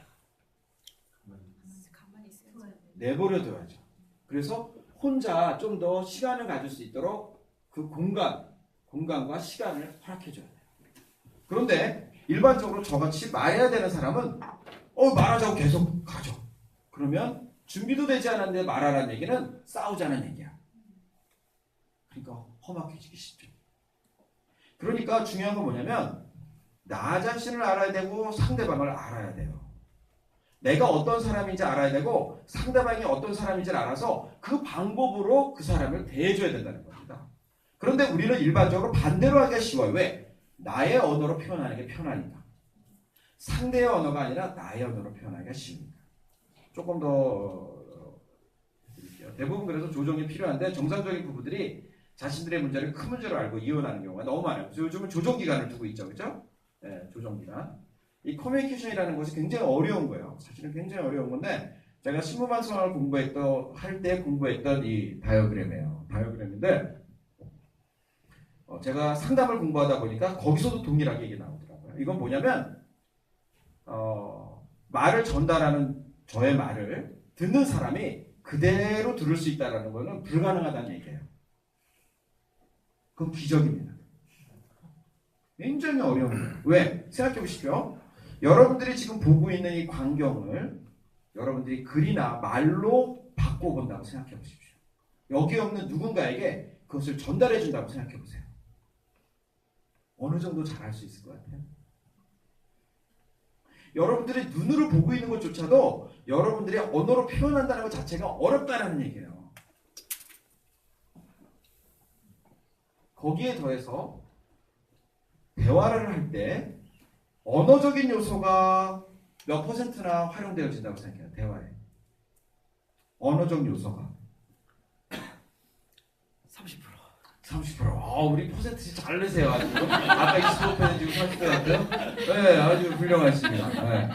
가만히 있어요. 내버려둬야죠. 그래서 혼자 좀 더 시간을 가질 수 있도록 그 공간과 시간을 허락해줘야 돼요. 그런데 일반적으로 저같이 말해야 되는 사람은 말하자고 계속 가죠. 그러면 준비도 되지 않았는데 말하라는 얘기는 싸우자는 얘기야. 그러니까 험악해지기 쉽죠. 그러니까 중요한 건 뭐냐면, 나 자신을 알아야 되고 상대방을 알아야 돼요. 내가 어떤 사람인지 알아야 되고 상대방이 어떤 사람인지를 알아서 그 방법으로 그 사람을 대해줘야 된다는 겁니다. 그런데 우리는 일반적으로 반대로 하기가 쉬워요. 왜? 나의 언어로 표현하는 게 편하니까. 상대의 언어가 아니라 나의 언어로 표현하기가 쉬우니까. 조금 더 드릴게요. 대부분 그래서 조정이 필요한데, 정상적인 부부들이 자신들의 문제를 큰 문제로 알고 이혼하는 경우가 너무 많아요. 그래서 요즘은 조정기간을 두고 있죠. 그렇죠? 네, 조정기간. 이 커뮤니케이션이라는 것이 굉장히 어려운 거예요. 사실은 굉장히 어려운 건데, 제가 신부반성을 할 때 공부했던 이 다이어그램이에요. 다이어그램인데, 제가 상담을 공부하다 보니까 거기서도 동일하게 이게 나오더라고요. 이건 뭐냐면, 말을 전달하는 저의 말을 듣는 사람이 그대로 들을 수 있다는 것은 불가능하다는 얘기예요. 그건 기적입니다. 굉장히 어려운 거예요. 왜? 생각해 보십시오. 여러분들이 지금 보고 있는 이 광경을 여러분들이 글이나 말로 바꿔본다고 생각해 보십시오. 여기 없는 누군가에게 그것을 전달해 준다고 생각해 보세요. 어느 정도 잘할 수 있을 것 같아요? 여러분들이 눈으로 보고 있는 것조차도 여러분들이 언어로 표현한다는 것 자체가 어렵다는 얘기예요. 거기에 더해서 대화를 할 때 언어적인 요소가 몇 퍼센트나 활용되어진다고 생각해요. 대화에. 언어적 요소가 30%. 우리 퍼센트 잘 내세요. 아주. 아까 25% 지금 30%였고요. 네, 아주 훌륭하십니다. 네.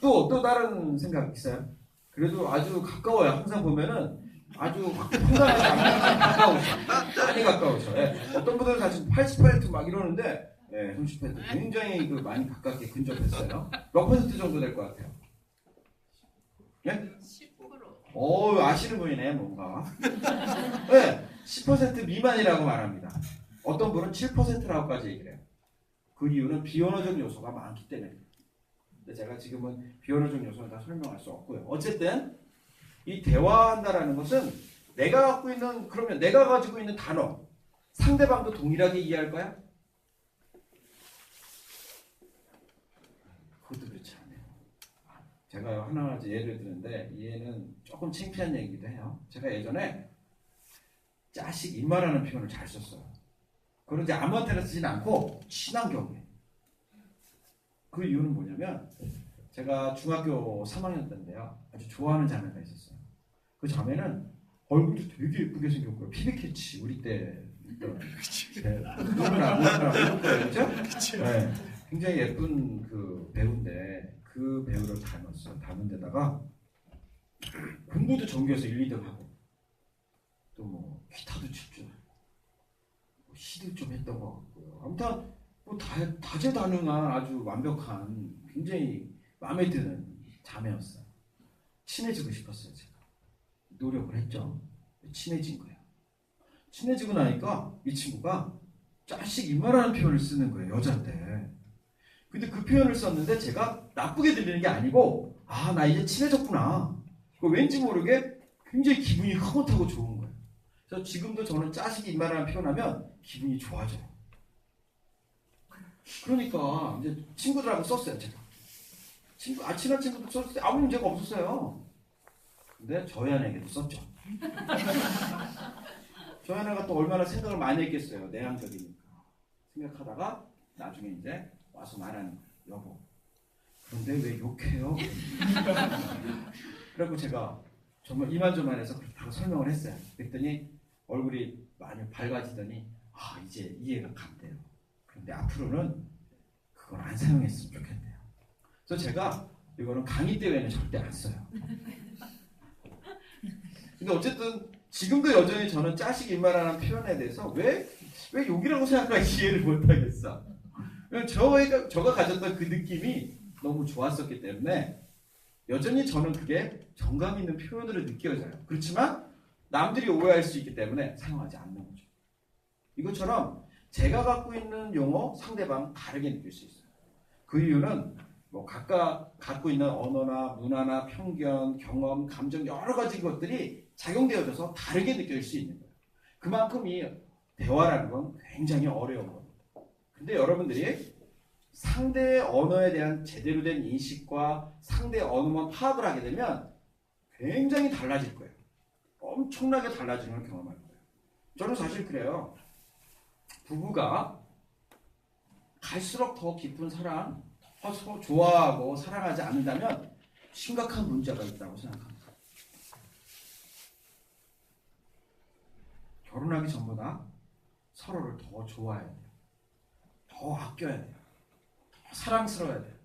또 다른 생각 있어요? 그래도 아주 가까워요. 항상 보면은 아주 황당하지 가까우셔. 많이 가까우셔. 네. 어떤 분들은 사실 80%막 이러는데, 네, 30% 굉장히 많이 가깝게 근접했어요. 몇 퍼센트 정도 될 것 같아요? 예? 10%. 아시는 분이네, 뭔가. 네, 10% 미만이라고 말합니다. 어떤 분은 7%라고까지 얘기를 해요. 그 이유는 비언어적 요소가 많기 때문에. 근데 제가 지금은 비언어적 요소는 다 설명할 수 없고요. 어쨌든 이 대화한다라는 것은 내가 가지고 있는 단어, 상대방도 동일하게 이해할 거야? 그것도 그렇지 않아요. 제가 하나 예를 드는데 이 예는 조금 창피한 얘기기도 해요. 제가 예전에 자식 입마라는 표현을 잘 썼어요. 그걸 이제 아무한테나 쓰진 않고 친한 경우에. 그 이유는 뭐냐면 제가 중학교 3학년 때인데요. 아주 좋아하는 자매가 있었어요. 그 자매는 얼굴이 되게 예쁘게 생겼고요. 피비캐치 우리 때 누구나 이럴 거예요. 그렇죠? 네. 굉장히 예쁜 그 배우인데 그 배우를 닮았어요. 닮은 데다가 공부도 전교에서 1, 2등 하고 또 뭐 기타도 칠 줄 알고 시도 좀 했던 것 같고요. 아무튼 뭐 다재다능한 아주 완벽한 굉장히 마음에 드는 자매였어요. 친해지고 싶었어요. 제가 노력을 했죠. 친해진 거예요. 친해지고 나니까 이 친구가 자식 입마라는 표현을 쓰는 거예요. 여잔데. 근데 그 표현을 썼는데 제가 나쁘게 들리는 게 아니고 나 이제 친해졌구나. 왠지 모르게 굉장히 기분이 흐뭇하고 좋은 거예요. 그래서 지금도 저는 자식 입마라는 표현하면 기분이 좋아져요. 그러니까 이제 친구들하고 썼어요. 제가. 친한 친구도 썼을 때 아무 문제가 없었어요. 근데 저희한에게도 썼죠. 저희한애가 또 얼마나 생각을 많이 했겠어요. 내향적이니까. 생각하다가 나중에 이제 와서 말하는 거예요. 여보, 그런데 왜 욕해요? 그래서 제가 정말 이만저만해서 그렇다고 설명을 했어요. 그랬더니 얼굴이 많이 밝아지더니 이제 이해가 간대요. 그런데 앞으로는 그걸 안 사용했으면 좋겠네요. 그래서 제가 이거는 강의 때 외에는 절대 안 써요. 근데 어쨌든 지금도 여전히 저는 자식 입마라는 표현에 대해서 왜 욕이라고 생각하기 이해를 못하겠어. 저가 가졌던 그 느낌이 너무 좋았었기 때문에 여전히 저는 그게 정감 있는 표현으로 느껴져요. 그렇지만 남들이 오해할 수 있기 때문에 사용하지 않는 거죠. 이것처럼 제가 갖고 있는 용어 상대방 다르게 느낄 수 있어요. 그 이유는 뭐 각각 갖고 있는 언어나 문화나 편견, 경험, 감정 여러 가지 것들이 작용되어져서 다르게 느낄 수 있는 거예요. 그만큼 이 대화라는 건 굉장히 어려운 겁니다. 근데 여러분들이 상대의 언어에 대한 제대로 된 인식과 상대의 언어만 파악을 하게 되면 굉장히 달라질 거예요. 엄청나게 달라지는 걸 경험할 거예요. 저는 사실 그래요. 부부가 갈수록 더 깊은 사랑, 서로 좋아하고 사랑하지 않는다면 심각한 문제가 있다고 생각합니다. 결혼하기 전보다 서로를 더 좋아해야 돼요. 더 아껴야 돼요. 더 사랑스러워야 돼요.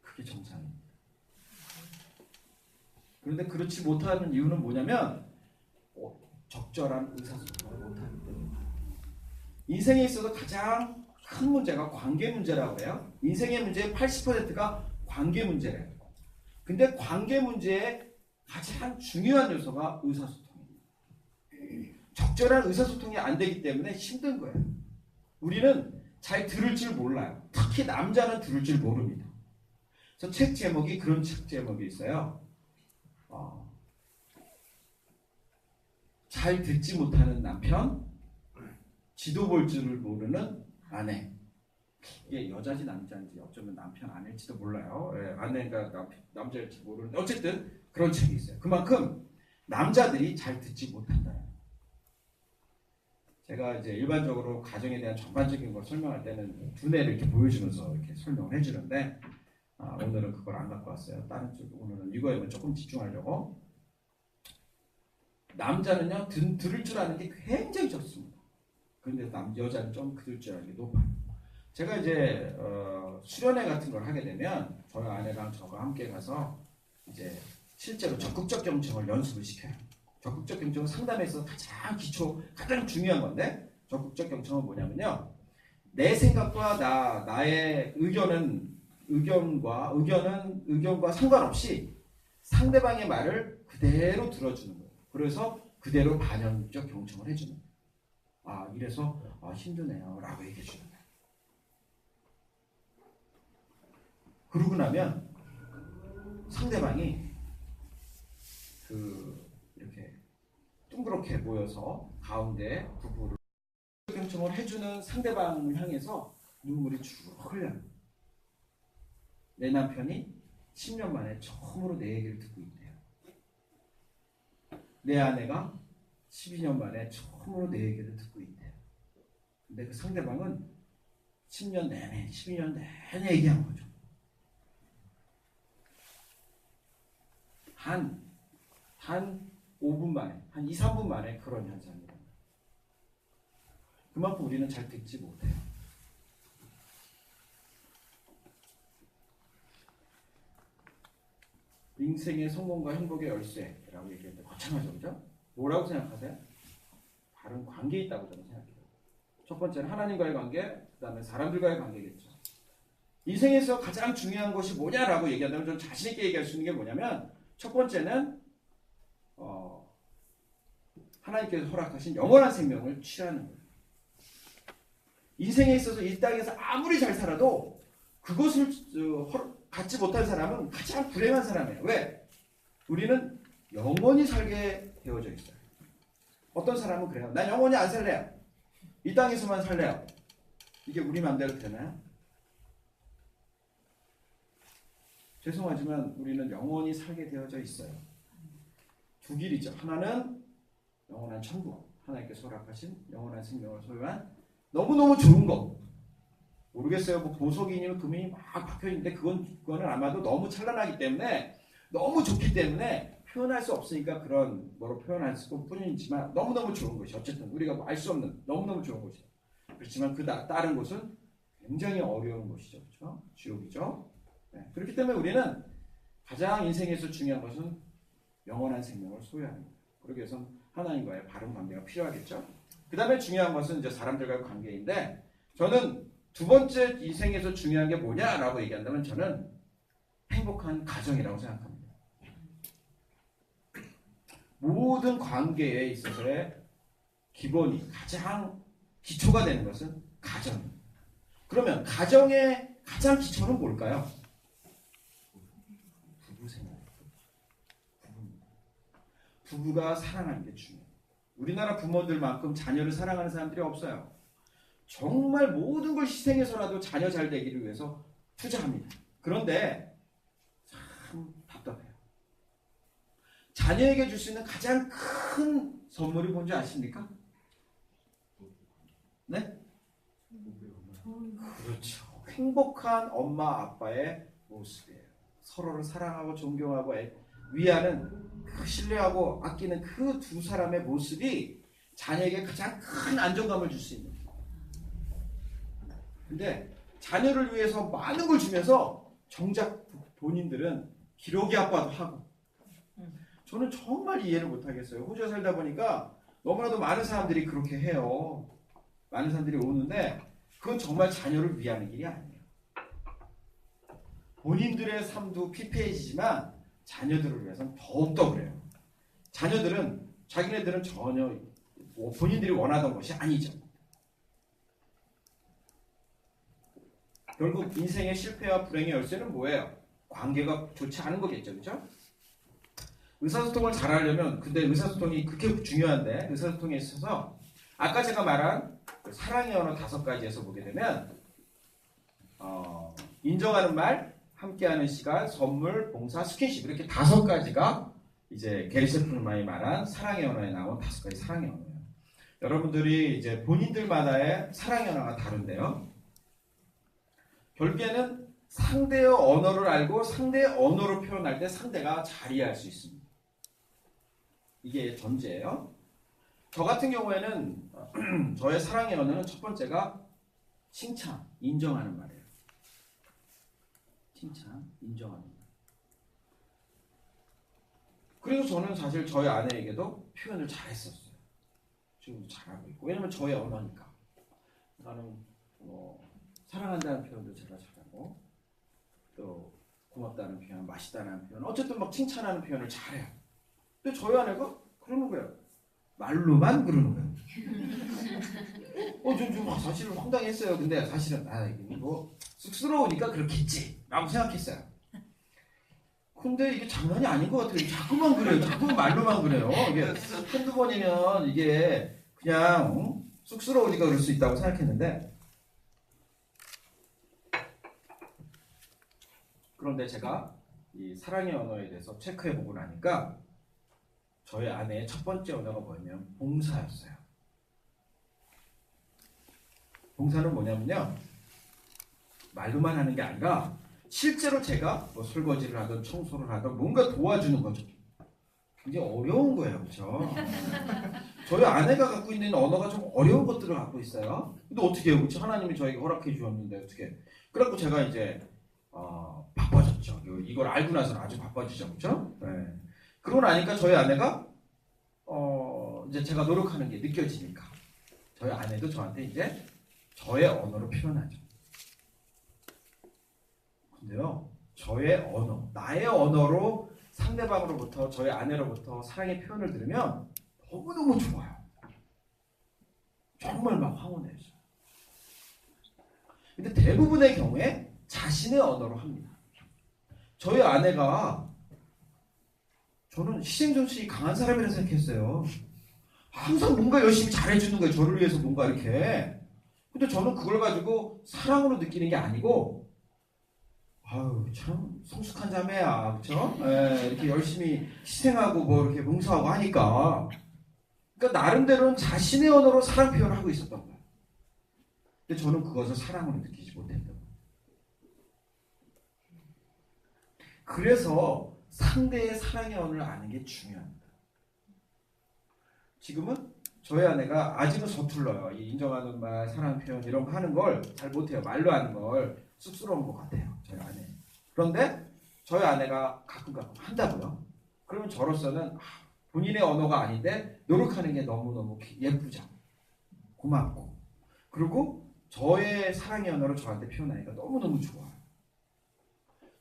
그게 정상입니다. 그런데 그렇지 못하는 이유는 뭐냐면 적절한 의사소통을 못하기 때문입니다. 인생에 있어서 가장 큰 문제가 관계 문제라고 해요. 인생의 문제의 80%가 관계 문제래요. 근데 관계 문제의 가장 중요한 요소가 의사소통입니다. 적절한 의사소통이 안 되기 때문에 힘든 거예요. 우리는 잘 들을 줄 몰라요. 특히 남자는 들을 줄 모릅니다. 그래서 책 제목이 그런 책 제목이 있어요. 잘 듣지 못하는 남편, 지도 볼 줄을 모르는 아내. 이게 여자지 남자인지 어쩌면 남편 아내일지도 몰라요. 예, 아내가 남자일지 모르는데 어쨌든 그런 책이 있어요. 그만큼 남자들이 잘 듣지 못한다. 제가 이제 일반적으로 가정에 대한 전반적인 걸 설명할 때는 두뇌를 이렇게 보여주면서 이렇게 설명을 해주는데 오늘은 그걸 안 갖고 왔어요. 다른 쪽 오늘은 이거에만 조금 집중하려고. 남자는요 들을 줄 아는 게 굉장히 적습니다. 그런데 여자는 좀 들을 줄 아는 게 높아요. 제가 이제 수련회 같은 걸 하게 되면 저희 아내랑 저가 함께 가서 이제 실제로 적극적 경청을 연습을 시켜요. 적극적 경청은 상담에서 가장 기초, 가장 중요한 건데 적극적 경청은 뭐냐면요. 내 생각과 나의 의견과 상관없이 상대방의 말을 그대로 들어주는 거예요. 그래서 그대로 반영적 경청을 해주는 거예요. 이래서 힘드네요 라고 얘기해 주는 거예요. 그러고 나면 상대방이 이렇게 둥그렇게 모여서 가운데 부부를 경청을 해주는 상대방을 향해서 눈물이 쭉 흘려요. 내 남편이 10년 만에 처음으로 내 얘기를 듣고 있대요. 내 아내가 12년 만에 처음으로 내 얘기를 듣고 있대요. 근데 그 상대방은 10년 내내, 12년 내내 얘기한 거죠. 한 5분 만에, 한 2, 3분 만에 그런 현상입니다. 그만큼 우리는 잘 듣지 못해요. 인생의 성공과 행복의 열쇠라고 얘기했는데 거창하죠, 그죠? 뭐라고 생각하세요? 다른 관계에 있다고 저는 생각해요. 첫 번째는 하나님과의 관계, 그 다음에 사람들과의 관계겠죠. 인생에서 가장 중요한 것이 뭐냐라고 얘기한다면 저는 자신 있게 얘기할 수 있는 게 뭐냐면 첫 번째는 하나님께서 허락하신 영원한 생명을 취하는 거예요. 인생에 있어서 이 땅에서 아무리 잘 살아도 그것을 갖지 못한 사람은 가장 불행한 사람이에요. 왜? 우리는 영원히 살게 되어져 있어요. 어떤 사람은 그래요. 난 영원히 안 살래요. 이 땅에서만 살래요. 이게 우리 마음대로 되나요? 죄송하지만 우리는 영원히 살게 되어져 있어요. 두 길이죠. 하나는 영원한 천국, 하나님께서 허락하신 영원한 생명을 소유한 너무너무 좋은 것. 모르겠어요. 뭐 보석이니 금이 막 박혀있는데 그거는 아마도 너무 찬란하기 때문에 너무 좋기 때문에 표현할 수 없으니까 그런 뭐로 표현할 수 뿐이지만 너무너무 좋은 것이 어쨌든 우리가 알 수 없는 너무너무 좋은 것이죠. 그렇지만 그 다른 곳은 굉장히 어려운 것이죠. 그렇죠? 지옥이죠. 네. 그렇기 때문에 우리는 가장 인생에서 중요한 것은 영원한 생명을 소유하는 거예요. 그러기 위해서는 하나님과의 바른 관계가 필요하겠죠. 그 다음에 중요한 것은 이제 사람들과의 관계인데 저는 두 번째 인생에서 중요한 게 뭐냐라고 얘기한다면 저는 행복한 가정이라고 생각합니다. 모든 관계에 있어서의 기본이 가장 기초가 되는 것은 가정입니다. 그러면 가정의 가장 기초는 뭘까요? 부부 생활. 부부가 사랑하는 게 중요해요. 우리나라 부모들만큼 자녀를 사랑하는 사람들이 없어요. 정말 모든 걸 희생해서라도 자녀 잘 되기를 위해서 투자합니다. 그런데 참 답답해요. 자녀에게 줄 수 있는 가장 큰 선물이 뭔지 아십니까? 네? 그렇죠. 행복한 엄마 아빠의 모습이에요. 서로를 사랑하고 존경하고 위하는 신뢰하고 아끼는 그 두 사람의 모습이 자녀에게 가장 큰 안정감을 줄 수 있는. 근데 자녀를 위해서 많은 걸 주면서 정작 본인들은 기러기 아빠도 하고. 저는 정말 이해를 못하겠어요. 혼자 살다 보니까 너무나도 많은 사람들이 그렇게 해요. 많은 사람들이 오는데 그건 정말 자녀를 위하는 일이 아니에요. 본인들의 삶도 피폐해지지만 자녀들을 위해서는 더욱더 그래요. 자녀들은 자기네들은 전혀 본인들이 원하던 것이 아니죠. 결국 인생의 실패와 불행의 열쇠는 뭐예요? 관계가 좋지 않은 거겠죠, 그렇죠? 의사소통을 잘하려면, 근데 의사소통이 그렇게 중요한데, 의사소통에 있어서 아까 제가 말한 그 사랑의 언어 5가지에서 보게 되면 인정하는 말, 함께하는 시간, 선물, 봉사, 스킨십 이렇게 5가지가 이제 게리 셰프만이 말한 사랑의 언어에 나온 5가지 사랑의 언어예요. 여러분들이 이제 본인들마다의 사랑의 언어가 다른데요. 결국에는 상대의 언어를 알고 상대의 언어로 표현할 때 상대가 잘 이해할 수 있습니다. 이게 전제예요. 저 같은 경우에는 저의 사랑의 언어는 첫 번째가 칭찬, 인정하는 말이에요. 칭찬, 인정하는 말. 그래서 저는 사실 저희 아내에게도 표현을 잘했었어요. 지금도 잘하고 있고. 왜냐면 저의 언어니까. 나는 사랑한다는 표현도 제가 잘하고 또 고맙다는 표현, 맛있다는 표현, 어쨌든 막 칭찬하는 표현을 잘해요. 근데 저희 아내가 그러는 거예요. 말로만 그러는 거예요. 좀 사실은 황당했어요. 근데 사실은 이거 쑥스러우니까 그렇겠지 라고 생각했어요. 근데 이게 장난이 아닌 것 같아요. 자꾸만 그래요. 자꾸만 말로만 그래요. 이게 한두 번이면 이게 그냥 쑥스러우니까 그럴 수 있다고 생각했는데, 그런데 제가 이 사랑의 언어에 대해서 체크해보고 나니까 저희 아내의 첫 번째 언어가 뭐냐면 봉사였어요. 봉사는 뭐냐면요, 말로만 하는 게 아니라 실제로 제가 뭐 설거지를 하든 청소를 하든 뭔가 도와주는 거죠. 굉장히 어려운 거예요, 그렇죠? 저희 아내가 갖고 있는 언어가 좀 어려운 것들을 갖고 있어요. 근데 어떻게 해요, 그렇죠? 하나님이 저에게 허락해 주었는데 어떻게? 그래갖고 제가 이제 바빠졌죠. 이걸 알고 나서는 아주 바빠지죠, 그렇죠? 네. 그러고 나니까 저희 아내가 이제 제가 노력하는 게 느껴지니까 저희 아내도 저한테 이제 저의 언어로 표현하죠. 근데요, 저의 언어, 나의 언어로 상대방으로부터, 저희 아내로부터 사랑의 표현을 들으면 너무너무 좋아요. 정말 막 황홀해져요. 근데 대부분의 경우에 자신의 언어로 합니다. 저희 아내가, 저는 희생정신이 강한 사람이라 생각했어요. 항상 뭔가 열심히 잘해주는 거예요. 저를 위해서 뭔가 이렇게. 근데 저는 그걸 가지고 사랑으로 느끼는 게 아니고, 아유, 참 성숙한 자매야, 그렇죠? 이렇게 열심히 희생하고 뭐 이렇게 봉사하고 하니까, 그러니까 나름대로는 자신의 언어로 사랑 표현을 하고 있었던 거예요. 근데 저는 그것을 사랑으로 느끼지 못했던 거예요. 그래서 상대의 사랑의 언어를 아는 게 중요합니다. 지금은 저희 아내가 아직은 서툴러요. 이 인정하는 말, 사랑 표현 이런 거 하는 걸 잘 못해요. 말로 하는 걸 쑥스러운 것 같아요, 저희 아내. 그런데 저희 아내가 가끔 한다고요. 그러면 저로서는 본인의 언어가 아닌데 노력하는 게 너무너무 예쁘죠. 고맙고. 그리고 저의 사랑의 언어로 저한테 표현하니까 너무너무 좋아요.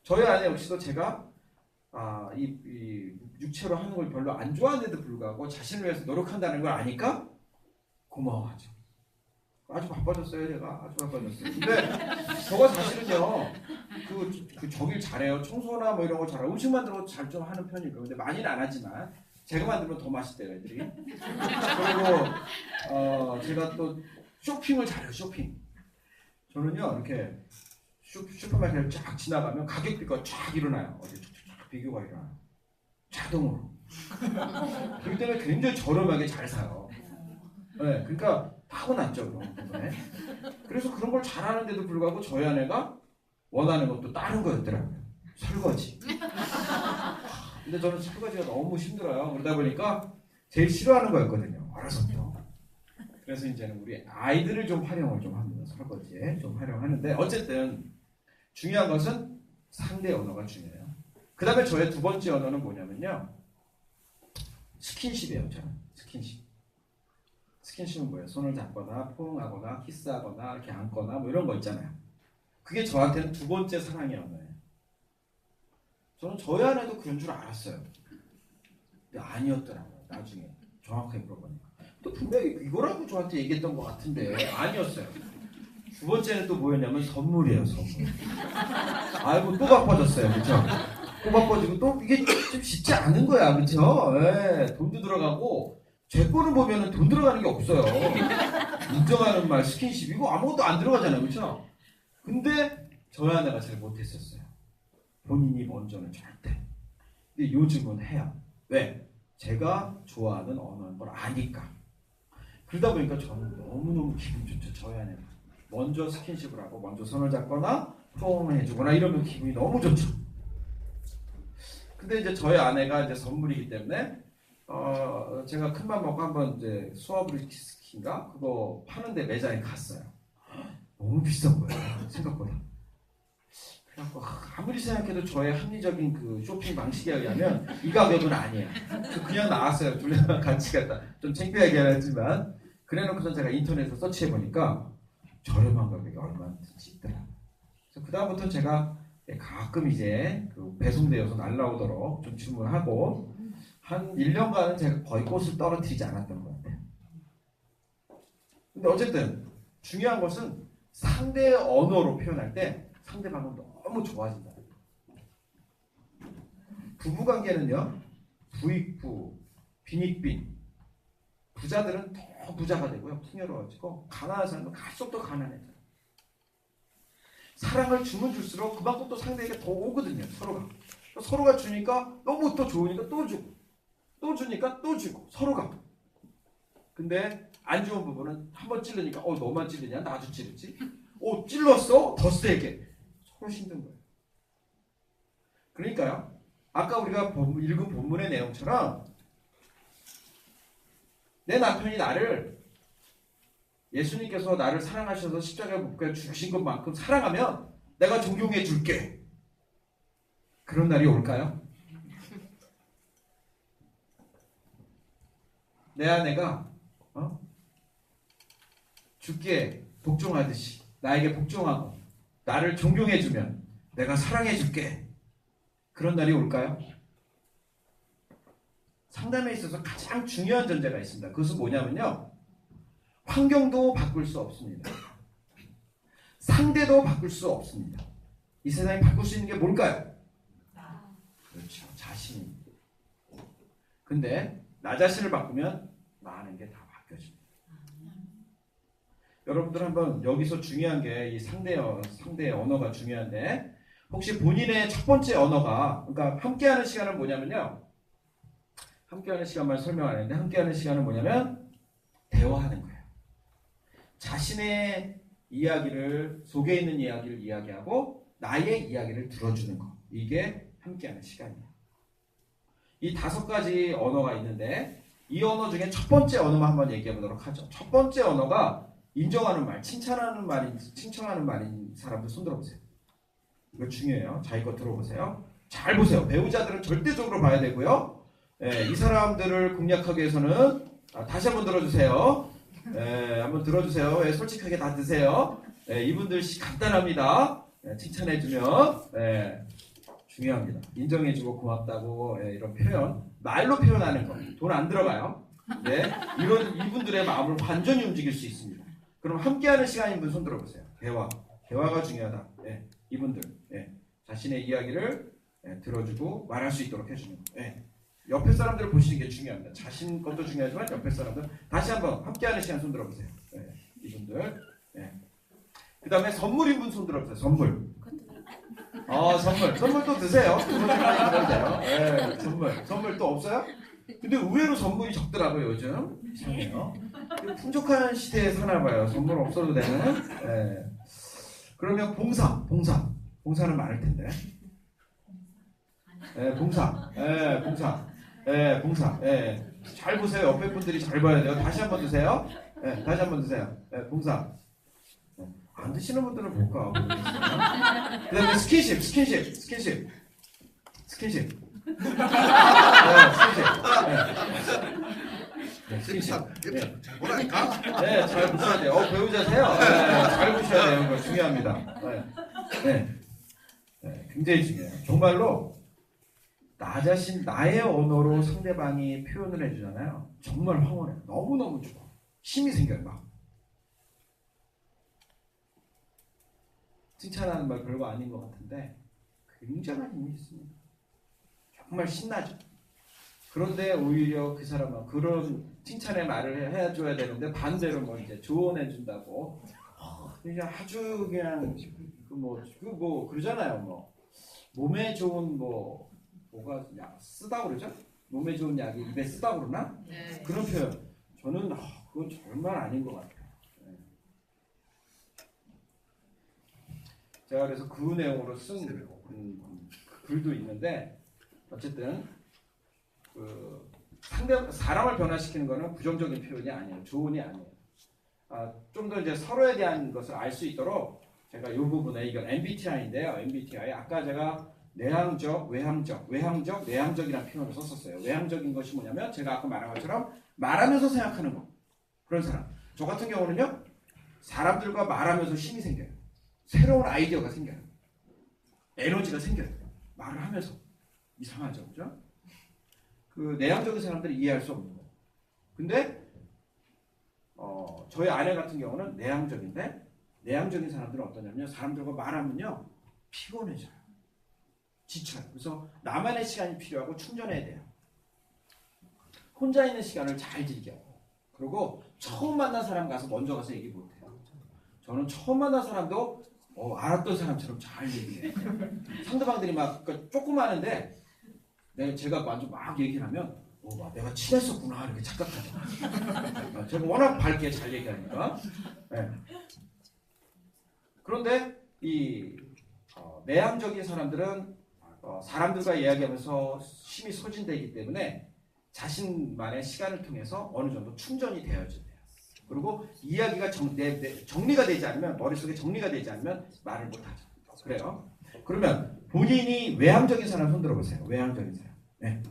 저희 아내 역시도 제가 이 육체로 하는 걸 별로 안 좋아하는데도 불구하고 자신을 위해서 노력한다는 걸 아니까 고마워하죠. 아주 바빠졌어요, 제가. 아주 바빠졌어요. 근데 저가 사실은요, 그 저길 잘해요. 청소나 뭐 이런 거 잘하고 음식 만드는 것도 잘 좀 하는 편이고. 근데 많이는 안 하지만 제가 만들면 더 맛있대요, 애들이. 그리고 제가 또 쇼핑을 잘해요, 쇼핑. 저는요, 이렇게 슈퍼마켓을 쫙 지나가면 가격비가 쫙 일어나요. 어디 쫙 비교가 일어나요. 자동으로. 그렇기 때문에 굉장히 저렴하게 잘 사요. 네, 그러니까 타고났죠, 그런 부분에. 그래서 그런 걸 잘하는데도 불구하고 저희 아내가 원하는 것도 다른 거였더라고요. 설거지. 근데 저는 설거지가 너무 힘들어요. 그러다 보니까 제일 싫어하는 거였거든요, 어려서부터. 그래서 이제는 우리 아이들을 좀 활용을 좀 합니다. 설거지에 좀 활용하는데, 어쨌든 중요한 것은 상대 언어가 중요해요. 그 다음에 저의 두 번째 언어는 뭐냐면요, 스킨십이에요. 저는 스킨십. 스킨십은 뭐예요? 손을 잡거나 포옹하거나 키스하거나 이렇게 안거나 뭐 이런 거 있잖아요. 그게 저한테는 두 번째 사랑의 언어예요. 저는 저희 아내도 그런 줄 알았어요. 근데 아니었더라고요. 나중에 정확하게 물어보니까. 또 분명히 이거라고 저한테 얘기했던 것 같은데 아니었어요. 두 번째는 또 뭐였냐면 선물이에요, 선물. 아이고 또 바빠졌어요, 그렇죠? 또 바빠지고 또 이게 좀 쉽지 않은 거야, 그렇죠? 예, 돈도 들어가고 제 거는 보면은 돈 들어가는 게 없어요. 인정하는 말, 스킨십 이거 아무것도 안 들어가잖아요, 그렇죠? 근데 저희 아내가 잘 못했었어요. 본인이 먼저는 절대. 근데 요즘은 해요. 왜? 제가 좋아하는 언어인 걸 아니까. 그러다 보니까 저는 너무너무 기분 좋죠, 저희 아내가. 먼저 스킨십을 하고 먼저 손을 잡거나 포옹을 해주거나 이러면 기분이 너무 좋죠. 근데 이제 저희 아내가 이제 선물이기 때문에 제가 큰맘 먹고 한번 이제 수아브리스킨가 그거 파는데 매장에 갔어요. 너무 비싼 거예요, 생각보다. 그래갖고 아무리 생각해도 저의 합리적인 그 쇼핑 방식에 의하면 이 가격은 아니야. 그냥 나왔어요. 둘이랑 같이 갔다. 좀 창피하게 하지만 그래놓고서 제가 인터넷에서 서치해보니까 저렴한 가격이 얼마든지 있더라. 그래서 그다음부터는 제가 가끔 이제 그 배송되어서 날라오도록 좀 주문하고 한 1년간은 제가 거의 꽃을 떨어뜨리지 않았던 것 같아요. 근데 어쨌든 중요한 것은 상대의 언어로 표현할 때 상대방은 너무 좋아진다. 부부관계는요, 부익부, 빈익빈. 부자들은 더 부자가 되고요, 풍요로워지고 가난한 사람은 갈수록 더 가난해져요. 사랑을 주면 줄수록 그만큼 또 상대에게 더 오거든요, 서로가. 서로가 주니까 너무 또 좋으니까 또 주고, 또 주니까 또 주고, 서로가. 근데 안 좋은 부분은 한번 찌르니까 너만 찌르냐? 나도 찌르지? 찔렀어? 더 세게. 서로 힘든 거예요. 그러니까요, 아까 우리가 읽은 본문의 내용처럼 내 남편이 나를, 예수님께서 나를 사랑하셔서 십자가에 못 박혀 죽으신 것만큼 사랑하면 내가 존경해 줄게. 그런 날이 올까요? 내 아내가 주께 복종하듯이 나에게 복종하고 나를 존경해 주면 내가 사랑해 줄게. 그런 날이 올까요? 상담에 있어서 가장 중요한 전제가 있습니다. 그것은 뭐냐면요, 환경도 바꿀 수 없습니다. 상대도 바꿀 수 없습니다. 이 세상에 바꿀 수 있는 게 뭘까요? 그렇죠, 자신입니다. 근데 나 자신을 바꾸면 많은 게 다 바뀌어집니다. 여러분들 한번 여기서 중요한 게 이 상대의 언어가 중요한데, 혹시 본인의 첫 번째 언어가, 그러니까 함께하는 시간은 뭐냐면요, 함께하는 시간만 설명 안 했는데, 함께하는 시간은 뭐냐면 대화하는 거예요. 자신의 이야기를, 속에 있는 이야기를 이야기하고 나의 이야기를 들어주는 거, 이게 함께하는 시간이에요. 이 5가지 언어가 있는데 이 언어 중에 첫 번째 언어만 한번 얘기해 보도록 하죠. 첫 번째 언어가 인정하는 말, 칭찬하는 말인 사람들 손 들어보세요. 이거 중요해요. 자기 거 들어보세요. 잘 보세요. 배우자들은 절대적으로 봐야 되고요. 이 사람들을 공략하기 위해서는 다시 한번 들어주세요. 한번 들어주세요. 솔직하게 다 드세요. 이분들 간단합니다. 칭찬해주면 중요합니다. 인정해주고 고맙다고 이런 표현, 말로 표현하는 거, 돈 안 들어가요. 이분들의 마음을 완전히 움직일 수 있습니다. 그럼 함께하는 시간인 분 손 들어보세요. 대화가 중요하다. 이분들 자신의 이야기를 들어주고 말할 수 있도록 해주는 거. 옆에 사람들을 보시는 게 중요합니다. 자신 것도 중요하지만 옆에 사람들. 다시 한번 함께하는 시간 손 들어보세요. 이분들. 그 다음에 선물인 분 손 들어보세요. 선물. 선물 또 드세요. 선물 또 없어요? 근데 의외로 선물이 적더라고요, 요즘. 이상해요. 풍족한 시대에 사나봐요. 선물 없어도 되는. 그러면 봉사는 많을 텐데. 봉사. 잘 보세요. 옆에 분들이 잘 봐야 돼요. 다시 한번 드세요. 다시 한번 드세요. 봉사. 안 드시는 분들은 볼까? 그 다음에 스킨십. 스킨십. 스킨십. 잘 보셔야 돼요. 배우자세요? 잘 보셔야 돼요. 이거 중요합니다. 굉장히 중요해요. 정말로 나 자신, 나의 언어로 상대방이 표현을 해주잖아요. 정말 황홀해요. 너무너무 좋아. 힘이 생겨요, 막. 칭찬하는 말 별거 아닌 것 같은데 굉장한 힘이 있습니다. 정말 신나죠. 그런데 오히려 그 사람은 그런 칭찬의 말을 해줘야 되는데 반대로 뭐 이제 조언해준다고 그냥 아주 그냥 뭐 그러잖아요. 뭐 몸에 좋은 뭐가 쓰다고 그러죠? 몸에 좋은 약이 입에 쓰다고 그러나? 네. 그런 표현. 저는 그건 정말 아닌 것 같아요. 네. 제가 그래서 그 내용으로 쓴 글도 있는데 어쨌든 사람을 변화시키는 것은 부정적인 표현이 아니에요. 조언이 아니에요. 좀 더 이제 서로에 대한 것을 알 수 있도록 제가 이 부분에 이건 MBTI인데요. MBTI 아까 제가 내향적, 외향적, 내향적이라는 표현을 썼었어요. 외향적인 것이 뭐냐면 제가 아까 말한 것처럼 말하면서 생각하는 거. 그런 사람. 저 같은 경우는요. 사람들과 말하면서 힘이 생겨요. 새로운 아이디어가 생겨요. 에너지가 생겨요. 말을 하면서. 이상하죠. 그죠? 그 내향적인 사람들이 이해할 수 없는 거예요. 근데 저희 아내 같은 경우는 내향적인데 내향적인 사람들은 어떠냐면요. 사람들과 말하면요. 피곤해져요. 지쳐요. 그래서 나만의 시간이 필요하고 충전해야 돼요. 혼자 있는 시간을 잘 즐겨요. 그리고 처음 만난 사람 먼저 가서 얘기 못해요. 저는 처음 만난 사람도 알았던 사람처럼 잘 얘기해요. 상대방들이 막 조그마한데 제가 먼저 막 얘기를 하면 내가 친했었구나 이렇게 착각하죠. 제가 워낙 밝게 잘 얘기하니까. 네. 그런데 이 내향적인 사람들은 사람들과 이야기하면서 힘이 소진되기 때문에 자신만의 시간을 통해서 어느 정도 충전이 되어져요. 그리고 이야기가 정리가 되지 않으면 머릿속에 정리가 되지 않으면 말을 못하죠. 그래요. 그러면 본인이 외향적인 사람 손 들어보세요. 외향적인 사람. 네.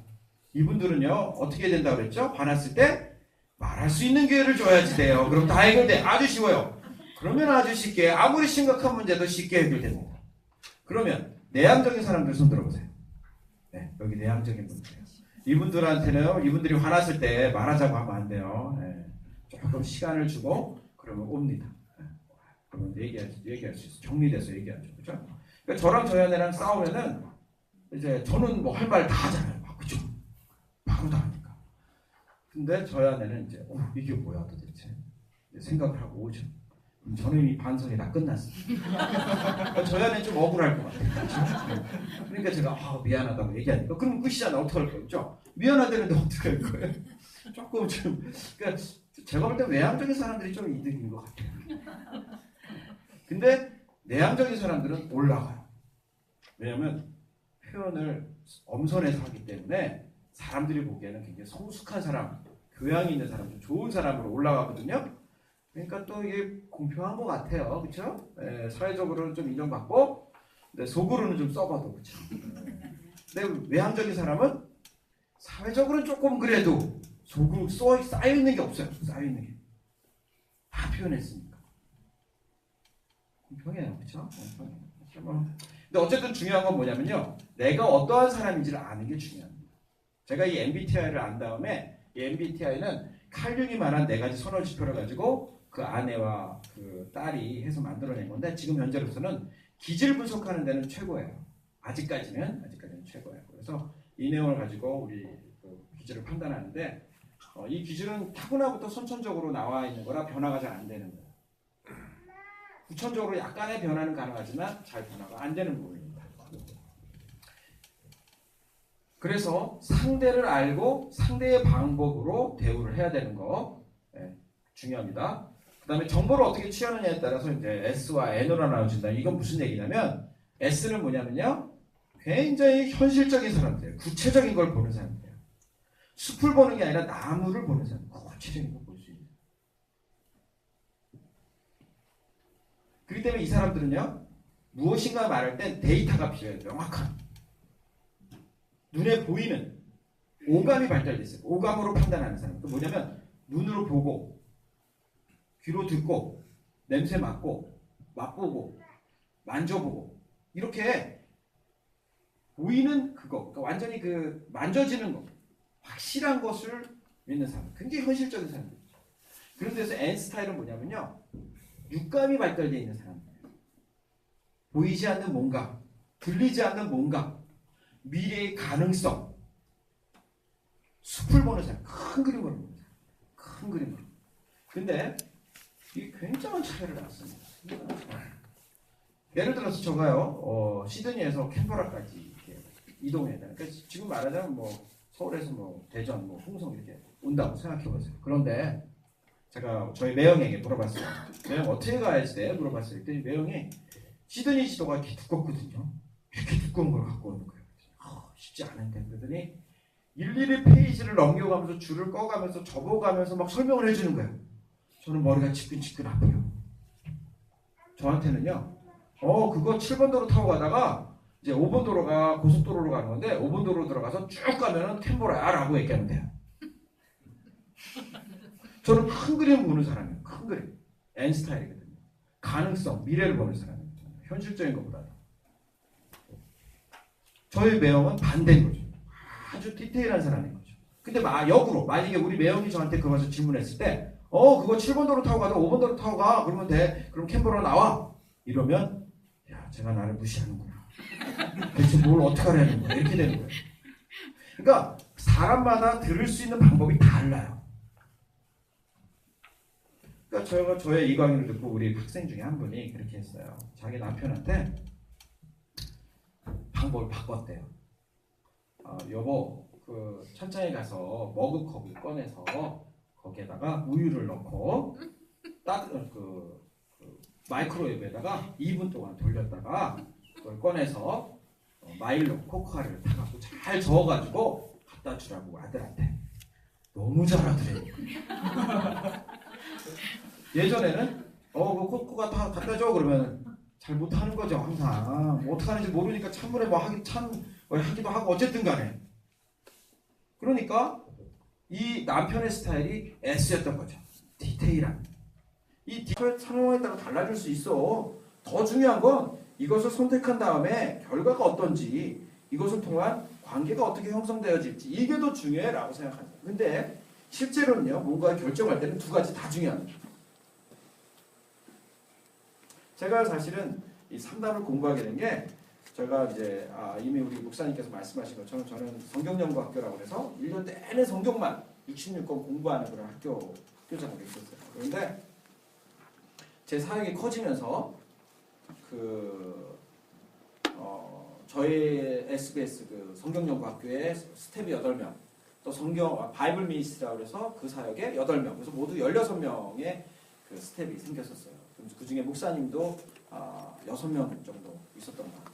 이분들은요 어떻게 된다고 그랬죠? 화났을 때 말할 수 있는 기회를 줘야지 돼요. 그럼 다 해결돼. 아주 쉬워요. 그러면 아주 쉽게 아무리 심각한 문제도 쉽게 해결됩니다. 그러면 내향적인 사람들 손 들어보세요. 네, 여기 내향적인 분들이에요. 이분들한테는 이분들이 화났을 때 말하자고 하면 안 돼요. 네, 조금 시간을 주고 그러면 옵니다. 네, 그러면 얘기할 수 있어요. 정리돼서 얘기하죠. 그렇죠? 그러니까 저랑 저희 아내랑 싸우면은 이제 저는 뭐 할 말 다 하잖아요. 그죠? 바로 다 하니까. 근데 저희 아내는 이제 이게 뭐야 도대체 생각을 하고 오죠. 저는 이미 반성이 다 끝났습니다. 저희 아내는 좀 억울할 것 같아요. 그러니까 제가 미안하다고 얘기하니까 그럼 끝이잖아. 어떡할 거예요? 그렇죠? 미안하다는데 어떡할 거예요? 조금 그러니까 제가 볼 때 외향적인 사람들이 좀 이득인 것 같아요. 근데 내향적인 사람들은 올라가요. 왜냐면 표현을 엄선해서 하기 때문에 사람들이 보기에는 굉장히 성숙한 사람, 교양이 있는 사람, 좀 좋은 사람으로 올라가거든요. 그러니까 또 이게 공평한 것 같아요. 그렇죠? 네, 사회적으로는 좀 인정받고 근데 속으로는 좀 써봐도 그렇죠. 근데 외향적인 사람은 사회적으로는 조금 그래도 속으로 쌓여있는 게 없어요. 쌓여있는 게. 다 표현했으니까. 공평해요. 그렇죠? 근데 어쨌든 중요한 건 뭐냐면요. 내가 어떠한 사람인지를 아는 게 중요합니다. 제가 이 MBTI를 안 다음에 이 MBTI는 칼 융이 말한 4가지 선호 지표를 가지고 그 아내와 그 딸이 해서 만들어낸 건데 지금 현재로서는 기질 분석하는 데는 최고예요. 아직까지는 최고예요. 그래서 이 내용을 가지고 우리 그 기질을 판단하는데 이 기질은 타고나부터 선천적으로 나와 있는 거라 변화가 잘 안 되는 거예요. 후천적으로 약간의 변화는 가능하지만 잘 변화가 안 되는 부분입니다. 그래서 상대를 알고 상대의 방법으로 대우를 해야 되는 거 중요합니다. 그 다음에 정보를 어떻게 취하느냐에 따라서 이제 S와 N으로 나눠진다. 이건 무슨 얘기냐면 S는 뭐냐면요. 굉장히 현실적인 사람들이에요. 구체적인 걸 보는 사람들이에요. 숲을 보는 게 아니라 나무를 보는 사람. 구체적인 걸 볼 수 있는. 그렇기 때문에 이 사람들은요. 무엇인가 말할 땐 데이터가 필요해요. 명확한. 눈에 보이는 오감이 발달됐어요. 오감으로 판단하는 사람. 그 뭐냐면 눈으로 보고 귀로 듣고 냄새 맡고 맛보고 만져보고 이렇게 보이는 그거, 그러니까 완전히 그 만져지는 거, 확실한 것을 믿는 사람, 굉장히 현실적인 사람들. 그런 데서 N 스타일은 뭐냐면요, 육감이 발달되어 있는 사람이에요. 보이지 않는 뭔가, 들리지 않는 뭔가, 미래의 가능성, 숲을 보는 사람, 큰 그림을 보는 사람, 큰 그림을. 근데 이게 굉장한 차이를 낳습니다. 예를 들어서 저가요, 시드니에서 캔버라까지 이렇게 이동해야 돼요. 그러니까 지금 말하자면 뭐 서울에서 뭐 대전, 뭐 홍성 이렇게 온다고 생각해보세요. 그런데 제가 저희 매형에게 물어봤어요. 매형 어떻게 가야지 돼? 물어봤어요. 그랬더니 매형이 시드니 지도가 이렇게 두껍거든요. 이렇게 두꺼운 걸 갖고 오는 거예요. 쉽지 않은데. 그러더니 일일이 페이지를 넘겨가면서 줄을 꺼가면서 접어가면서 막 설명을 해주는 거예요. 저는 머리가 지끈지끈 아파요. 저한테는요, 그거 7번 도로 타고 가다가 이제 5번 도로가 고속도로로 가는 건데 5번 도로 들어가서 쭉 가면은 캔버라야 라고 얘기하면 돼요. 저는 큰 그림 보는 사람이에요. 큰 그림. N 스타일이거든요. 가능성, 미래를 보는 사람이에요. 현실적인 것보다는. 저희 매형은 반대인 거죠. 아주 디테일한 사람인 거죠. 근데 역으로 만약에 우리 매형이 저한테 그 와서 질문했을 때 그거 7번 도로 타고 가다 5번 도로 타고 가 그러면 돼. 그럼 캔버라 나와. 이러면 야, 제가 나를 무시하는구나. 대체 뭘 어떻게 하려는 거야. 이렇게 되는 거예요. 그러니까 사람마다 들을 수 있는 방법이 달라요. 그러니까 제가 저의 이 강의를 듣고 우리 학생 중에 한 분이 그렇게 했어요. 자기 남편한테 방법을 바꿨대요. 여보, 그 천장에 가서 머그컵을 꺼내서 거기에다가 우유를 넣고 그 마이크로웨이브에다가 2분 동안 돌렸다가 그걸 꺼내서 마일로 코코아를 타갖고 잘 저어가지고 갖다 주라고 아들한테. 너무 잘 하더래요. 예전에는 그 코코아 다 갖다 줘 그러면 잘 못하는 거죠. 항상 뭐 어떻게 하는지 모르니까 찬물에 뭐 하기도 하고 어쨌든 간에. 그러니까 이 남편의 스타일이 S였던 거죠. 디테일한. 이 디테일 상황에 따라 달라질 수 있어. 더 중요한 건 이것을 선택한 다음에 결과가 어떤지, 이것을 통한 관계가 어떻게 형성되어질지, 이게 더 중요해라고 생각합니다. 근데 실제로는요, 뭔가 결정할 때는 두 가지 다 중요합니다. 제가 사실은 이 3단을 공부하게 된 게, 제가 이제 이미 우리 목사님께서 말씀하신 것처럼 저는 성경연구학교라고 해서 1년 내내 성경만 66권 공부하는 그런 학교장으로 있었어요. 그런데 제 사역이 커지면서 저희 SBS 그 성경연구학교에 스텝이 8명, 또 바이블 미니스트라고 해서 그 사역에 8명, 그래서 모두 16명의 그 스텝이 생겼었어요. 그 중에 목사님도 6명 정도 있었던 것 같아요.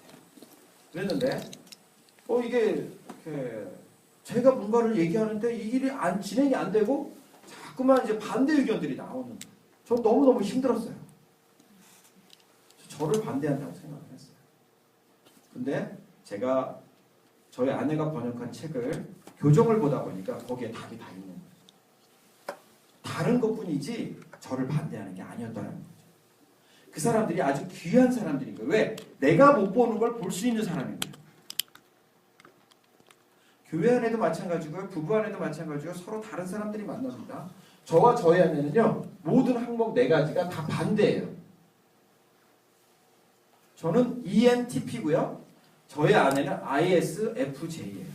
그랬는데 이게 제가 뭔가를 얘기하는데 이 일이 진행이 안 되고 자꾸만 이제 반대 의견들이 나오는 거예요. 전 너무너무 힘들었어요. 저를 반대한다고 생각을 했어요. 근데 제가 저희 아내가 번역한 책을 교정을 보다 보니까 거기에 답이 다 있는 거예요. 다른 것뿐이지 저를 반대하는 게 아니었다는 거죠. 그 사람들이 아주 귀한 사람들인 거예요. 왜? 내가 못 보는 걸 볼 수 있는 사람인 거예요. 교회 안에도 마찬가지고요. 부부 안에도 마찬가지고 서로 다른 사람들이 만납니다. 저와 저희 아내는요. 모든 항목 4가지가 다 반대예요. 저는 ENTP고요. 저희 아내는 ISFJ예요.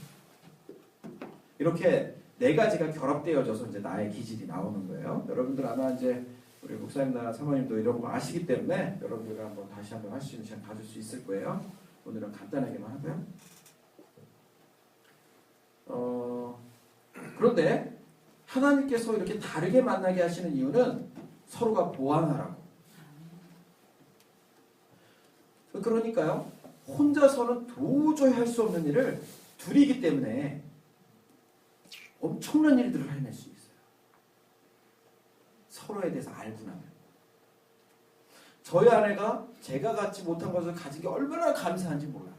이렇게 4가지가 결합되어져서 이제 나의 기질이 나오는 거예요. 여러분들 아마 이제 우리 목사님나 사모님도 이런 거 아시기 때문에 여러분들과 한번 다시 한번 할 수 있는 시간 가질 수 있을 거예요. 오늘은 간단하게만 하고요. 그런데 하나님께서 이렇게 다르게 만나게 하시는 이유는 서로가 보완하라고. 그러니까요. 혼자서는 도저히 할 수 없는 일을 둘이기 때문에 엄청난 일들을 해낼 수 있어요. 서로에 대해서 알고 나면. 저희 아내가 제가 갖지 못한 것을 가진 게 얼마나 감사한지 몰라요.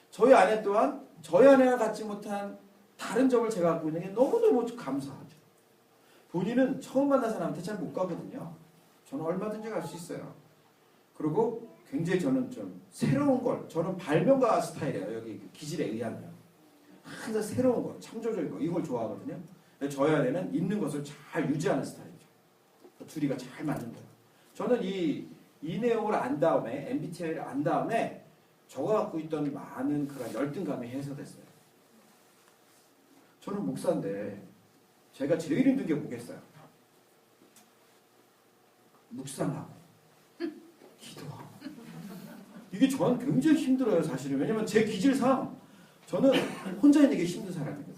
저희 아내 또한 저희 아내가 갖지 못한 다른 점을 제가 갖고 있는 게 너무너무 감사하죠. 본인은 처음 만난 사람한테 잘 못 가거든요. 저는 얼마든지 갈 수 있어요. 그리고 굉장히 저는 좀 새로운 걸, 저는 발명가 스타일이에요. 여기 기질에 의하면. 항상 새로운 거, 창조적인 거, 이걸 좋아하거든요. 저희 아내는 있는 것을 잘 유지하는 스타일이죠. 둘이가 잘 맞는 거예요. 저는 이 내용을 안 다음에, MBTI를 안 다음에 저가 갖고 있던 많은 그런 열등감이 해소됐어요. 저는 목사인데 제가 제일 힘든 게 뭐겠어요? 묵상하고 기도하고. 이게 저는 굉장히 힘들어요, 사실은. 왜냐면 제 기질상 저는 혼자 있는 게 힘든 사람이거든요.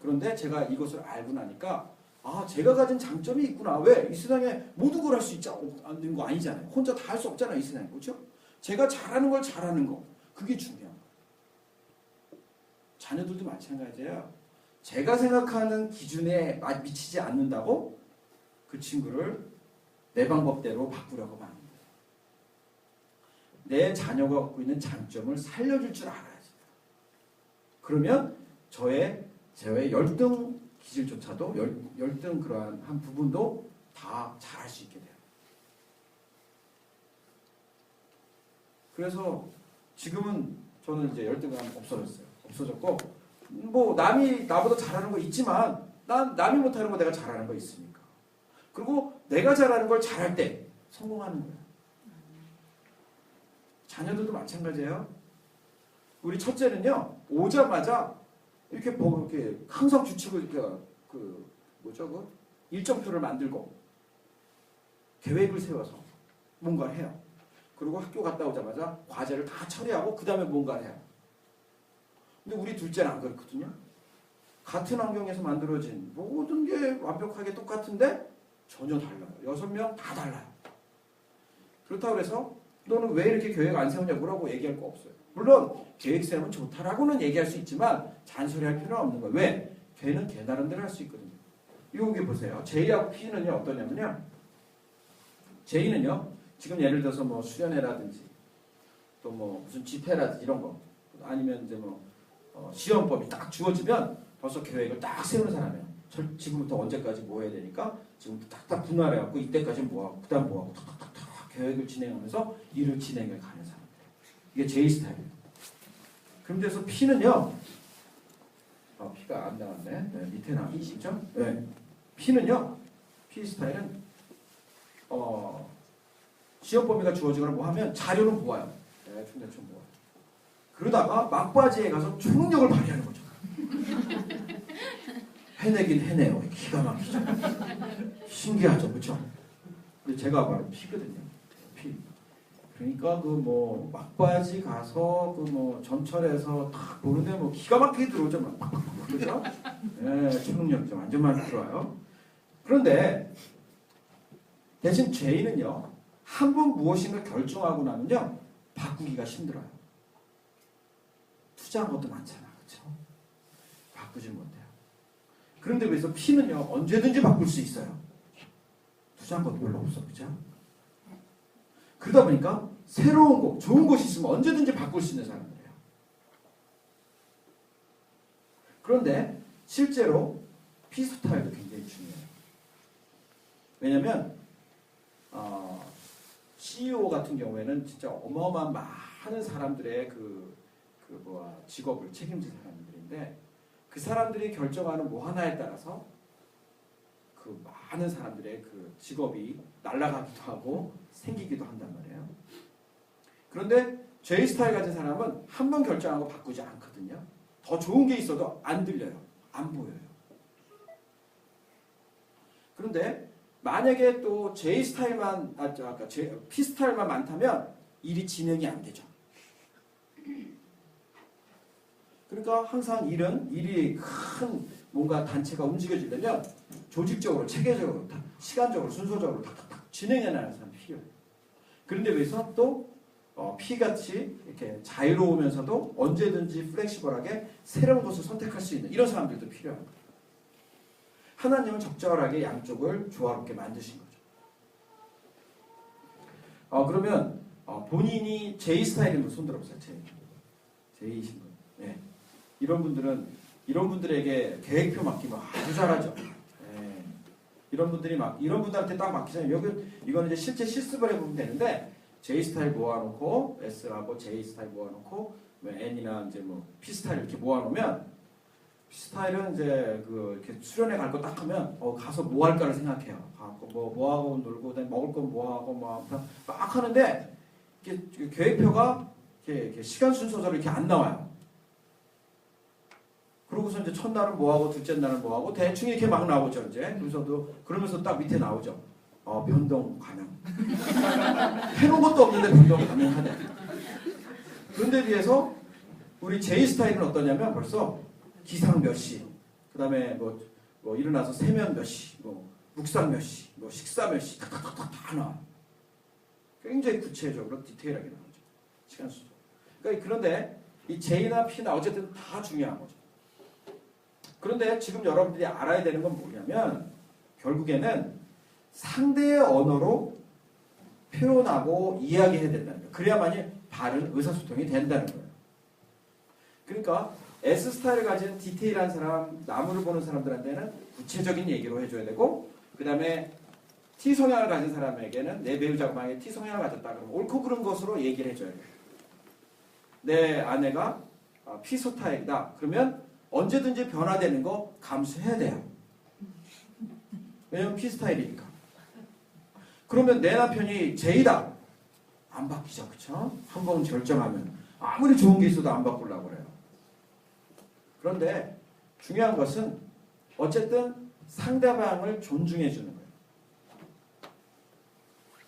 그런데 제가 이것을 알고 나니까 아, 제가 가진 장점이 있구나. 왜? 이 세상에 모든 걸 할 수 있지 않는 거 아니잖아요. 혼자 다 할 수 없잖아요, 이 세상에. 그렇죠? 제가 잘하는 걸 잘하는 거. 그게 중요한 거예요. 자녀들도 마찬가지예요. 제가 생각하는 기준에 미치지 않는다고 그 친구를 내 방법대로 바꾸려고 하는 거예요. 내 자녀가 갖고 있는 장점을 살려줄 줄 알아야지. 그러면 저의 열등 기질조차도 열등 그러한 한 부분도 다 잘할 수 있게 돼요. 그래서 지금은 저는 이제 열등감 없어졌고 뭐 남이 나보다 잘하는 거 있지만 난 남이 못하는 거 내가 잘하는 거 있으니까. 그리고 내가 잘하는 걸 잘할 때 성공하는 거예요. 자녀들도 마찬가지예요. 우리 첫째는요 오자마자 이렇게 항상 규칙을 일정표를 만들고 계획을 세워서 뭔가를 해요. 그리고 학교 갔다 오자마자 과제를 다 처리하고 그 다음에 뭔가를 해요. 근데 우리 둘째는 안 그렇거든요. 같은 환경에서 만들어진 모든 게 완벽하게 똑같은데 전혀 달라요. 6명 다 달라요. 그렇다고 해서 너는 왜 이렇게 계획 안 세우냐고 얘기할 거 없어요. 물론 계획 세우면 좋다라고는 얘기할 수 있지만 잔소리할 필요는 없는 거예요. 왜? 걔는 걔 나름대로 할 수 있거든요. 여기 보세요. J하고 P는요 어떠냐면요. J는요 지금 예를 들어서 뭐 수련회라든지 또 뭐 무슨 집회라든지 이런 거 아니면 이제 뭐 시험법이 딱 주어지면 벌써 계획을 딱 세우는 사람이에요. 지금부터 언제까지 뭐 해야 되니까 지금부터 딱딱 분할해갖고 이때까지 뭐하고 그 다음 뭐하고 탁탁탁탁 계획을 진행하면서 일을 진행해 가는 사람. 이게 J 스타일이에요. 그런데서 P는요. P가 안 나왔네. 네, 밑에 나왔죠. 네. P는요. P 스타일은 시험 범위가 주어지거나 뭐 하면 자료는 모아요. 대충 모아요. 그러다가 막바지에 가서 초능력을 발휘하는 거죠. 해내긴 해내요. 기가 막히죠. 신기하죠. 그렇죠? 근데 제가 바로 P거든요. P. 그러니까 그 뭐 막바지 가서 그 뭐 전철에서 딱 보는데 뭐 기가 막히게 들어오죠. 막 그렇죠? 예, 초능력 좀 완전 많이 들어와요. 그런데 대신 J는요. 한 번 무엇인가 결정하고 나면요. 바꾸기가 힘들어요. 투자한 것도 많잖아. 그렇죠? 바꾸지 못해요. 그런데 그래서 P는요. 언제든지 바꿀 수 있어요. 투자한 것도 별로 없어. 그렇죠? 그러다 보니까 새로운 거, 좋은 것이 있으면 언제든지 바꿀 수 있는 사람들이에요. 그런데 실제로 P 스타일도 굉장히 중요해요. 왜냐하면 CEO 같은 경우에는 진짜 어마어마한 많은 사람들의 직업을 책임진 사람들인데 그 사람들이 결정하는 뭐 하나에 따라서 그 많은 사람들의 그 직업이 날아가기도 하고 생기기도 한단 말이에요. 그런데 J 스타일 가진 사람은 한 번 결정하고 바꾸지 않거든요. 더 좋은 게 있어도 안 들려요. 안 보여요. 그런데 만약에 또 J 스타일만 P 스타일만 많다면 일이 진행이 안 되죠. 그러니까 항상 일이 큰 뭔가 단체가 움직여지려면 조직적으로, 체계적으로, 시간적으로, 순서적으로 탁탁탁 진행해나가는 사람이 필요해요. 그런데 여기서 또 P같이 이렇게 자유로우면서도 언제든지 플렉시블하게 새로운 것을 선택할 수 있는 이런 사람들도 필요합니다. 하나님은 적절하게 양쪽을 조화롭게 만드신 거죠. 그러면 본인이 J 스타일인 분 손 들어보세요. J이신 분. 네. 이런 분들에게 계획표 맡기면 아주 잘하죠. 이런 분들한테 딱 맡기잖아요. 이거는 이제 실제 실습을 해보면 되는데 J 스타일 모아놓고 S하고 J 스타일 모아놓고 N이나 이제 뭐 P 스타일 이렇게 모아놓으면 P 스타일은 이제 그 이렇게 수련회 갈 거 딱 하면 가서 뭐 할까를 생각해요. 가고 뭐 하고 놀고 그다음에 먹을 건 뭐 하고 막 하는데 이렇게 계획표가 이렇게 시간 순서대로 이렇게 안 나와요. 그러고서 이제 첫날은 뭐 하고 둘째 날은 뭐 하고 대충 이렇게 막 나오죠 이제. 그러면서 딱 밑에 나오죠. 변동 가능. 해놓은 것도 없는데 변동 가능하네. 그런데 비해서 우리 J 스타일은 어떠냐면 벌써 기상 몇 시, 그 다음에 뭐 일어나서 세면 몇 시, 뭐 묵상 몇 시, 뭐 식사 몇 시, 다 나와. 굉장히 구체적으로 디테일하게 나오죠. 시간 순서. 그러니까 그런데 이 J나 P나 어쨌든 다 중요한 거죠. 그런데 지금 여러분들이 알아야 되는 건 뭐냐면 결국에는 상대의 언어로 표현하고 이야기해야 된다는 거예요. 그래야만이 바른 의사소통이 된다는 거예요. 그러니까 S 스타일을 가진 디테일한 사람, 나무를 보는 사람들한테는 구체적인 얘기로 해줘야 되고, 그 다음에 T 성향을 가진 사람에게는 내 배우자가 만약에 T 성향을 가졌다 그러면 옳고 그른 것으로 얘기를 해줘야 돼요. 내 아내가 P 스타일이다 그러면 언제든지 변화되는 거 감수해야 돼요. 왜냐면 P 스타일이니까. 그러면 내 남편이 J다. 안 바뀌죠. 그쵸? 한 번 결정하면 아무리 좋은 게 있어도 안 바꾸려고 그래요. 그런데 중요한 것은 어쨌든 상대방을 존중해 주는 거예요.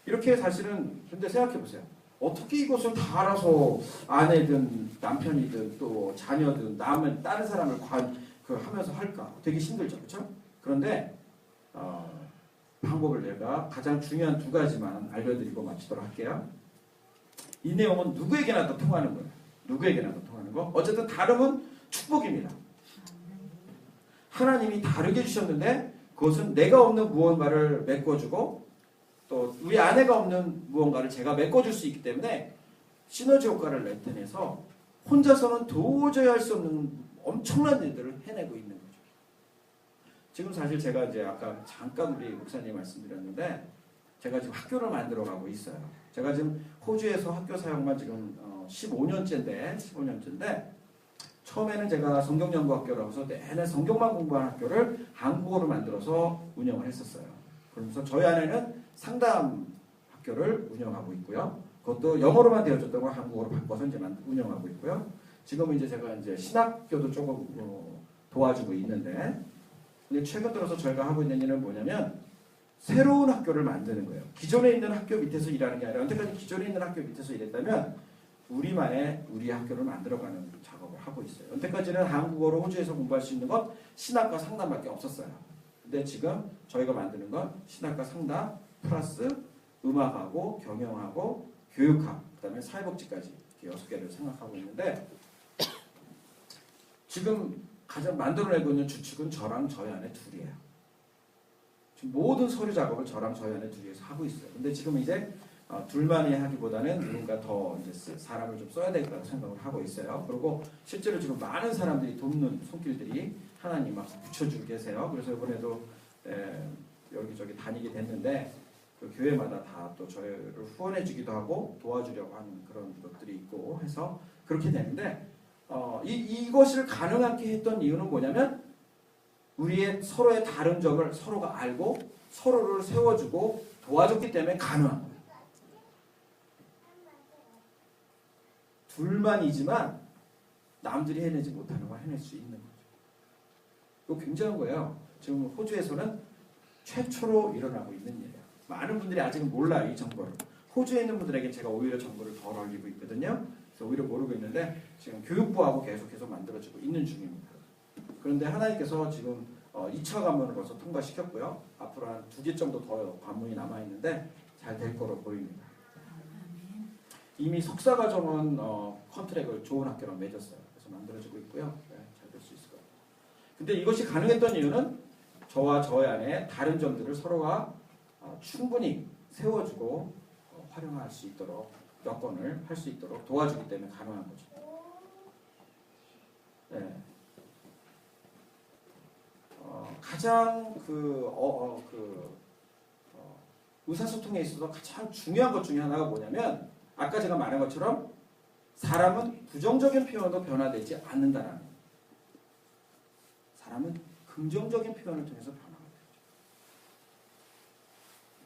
이렇게 사실은 근데 생각해 보세요. 어떻게 이것을 다 알아서 아내든 남편이든 또 자녀든 다른 사람을 하면서 할까? 되게 힘들죠. 그렇죠? 그런데 방법을 내가 가장 중요한 두 가지만 알려드리고 마치도록 할게요. 이 내용은 누구에게나 다 통하는 거예요. 누구에게나 다 통하는 거. 어쨌든 다름은 축복입니다. 하나님이 다르게 주셨는데 그것은 내가 없는 무언가를 메꿔주고 또 우리 아내가 없는 무언가를 제가 메꿔줄 수 있기 때문에 시너지 효과를 나타내서 혼자서는 도저히 할 수 없는 엄청난 일들을 해내고 있는 거죠. 지금 사실 제가 이제 아까 잠깐 우리 목사님 말씀드렸는데 제가 지금 학교를 만들어가고 있어요. 제가 지금 호주에서 학교 사역만 지금 15년째인데 처음에는 제가 성경연구학교라고 해서 내내 성경만 공부하는 학교를 한국어로 만들어서 운영을 했었어요. 그러면서 저희 안에는 상담 학교를 운영하고 있고요. 그것도 영어로만 되어졌던 걸 한국어로 바꿔서 이제 운영하고 있고요. 지금은 이제 제가 이제 신학교도 조금 도와주고 있는데, 근데 최근 들어서 저희가 하고 있는 일은 뭐냐면 새로운 학교를 만드는 거예요. 기존에 있는 학교 밑에서 일하는 게 아니라 언제까지 기존에 있는 학교 밑에서 일했다면 우리 학교를 만들어가는 작업을 하고 있어요. 언제까지는 한국어로 호주에서 공부할 수 있는 건 신학과 상담밖에 없었어요. 근데 지금 저희가 만드는 건 신학과 상담 플러스 음악하고 경영하고 교육학 그다음에 사회복지까지 이렇게 6개를 생각하고 있는데 지금 가장 만들어내고 있는 주축은 저랑 저희 아내 둘이에요. 지금 모든 서류 작업을 저랑 저희 아내 둘이서 하고 있어요. 근데 지금 이제 둘만이 하기보다는 누군가 더 이제 사람을 좀 써야 되겠다고 생각을 하고 있어요. 그리고 실제로 지금 많은 사람들이 돕는 손길들이 하나님 막 붙여주고 계세요. 그래서 이번에도 여기저기 다니게 됐는데 그 교회마다 다 또 저희를 후원해주기도 하고 도와주려고 하는 그런 것들이 있고 해서 그렇게 되는데 이것을 가능하게 했던 이유는 뭐냐면 우리의 서로의 다른 점을 서로가 알고 서로를 세워주고 도와줬기 때문에 가능한 거예요. 둘만이지만 남들이 해내지 못하는 걸 해낼 수 있는 거죠. 이거 굉장한 거예요. 지금 호주에서는 최초로 일어나고 있는 일이에요. 많은 분들이 아직은 몰라요, 이 정보를. 호주에 있는 분들에게 제가 오히려 정보를 덜 알리고 있거든요. 그래서 오히려 모르고 있는데 지금 교육부하고 계속해서 만들어지고 있는 중입니다. 그런데 하나님께서 지금 2차 관문을 벌써 통과시켰고요. 앞으로 한 2개 정도 더 관문이 남아있는데 잘 될 거로 보입니다. 이미 석사과정은 컨트랙을 좋은 학교랑 맺었어요. 그래서 만들어지고 있고요. 네, 잘 될 수 있을 것 같아요. 근데 이것이 가능했던 이유는 저와 저의 안에 다른 점들을 서로가 충분히 세워주고 활용할 수 있도록 여건을 할 수 있도록 도와주기 때문에 가능한 거죠. 네. 가장 의사소통에 있어서 가장 중요한 것 중에 하나가 뭐냐면 아까 제가 말한 것처럼 사람은 부정적인 표현도 변화되지 않는다라는 거예요. 사람은 긍정적인 표현을 통해서 변화가 되죠.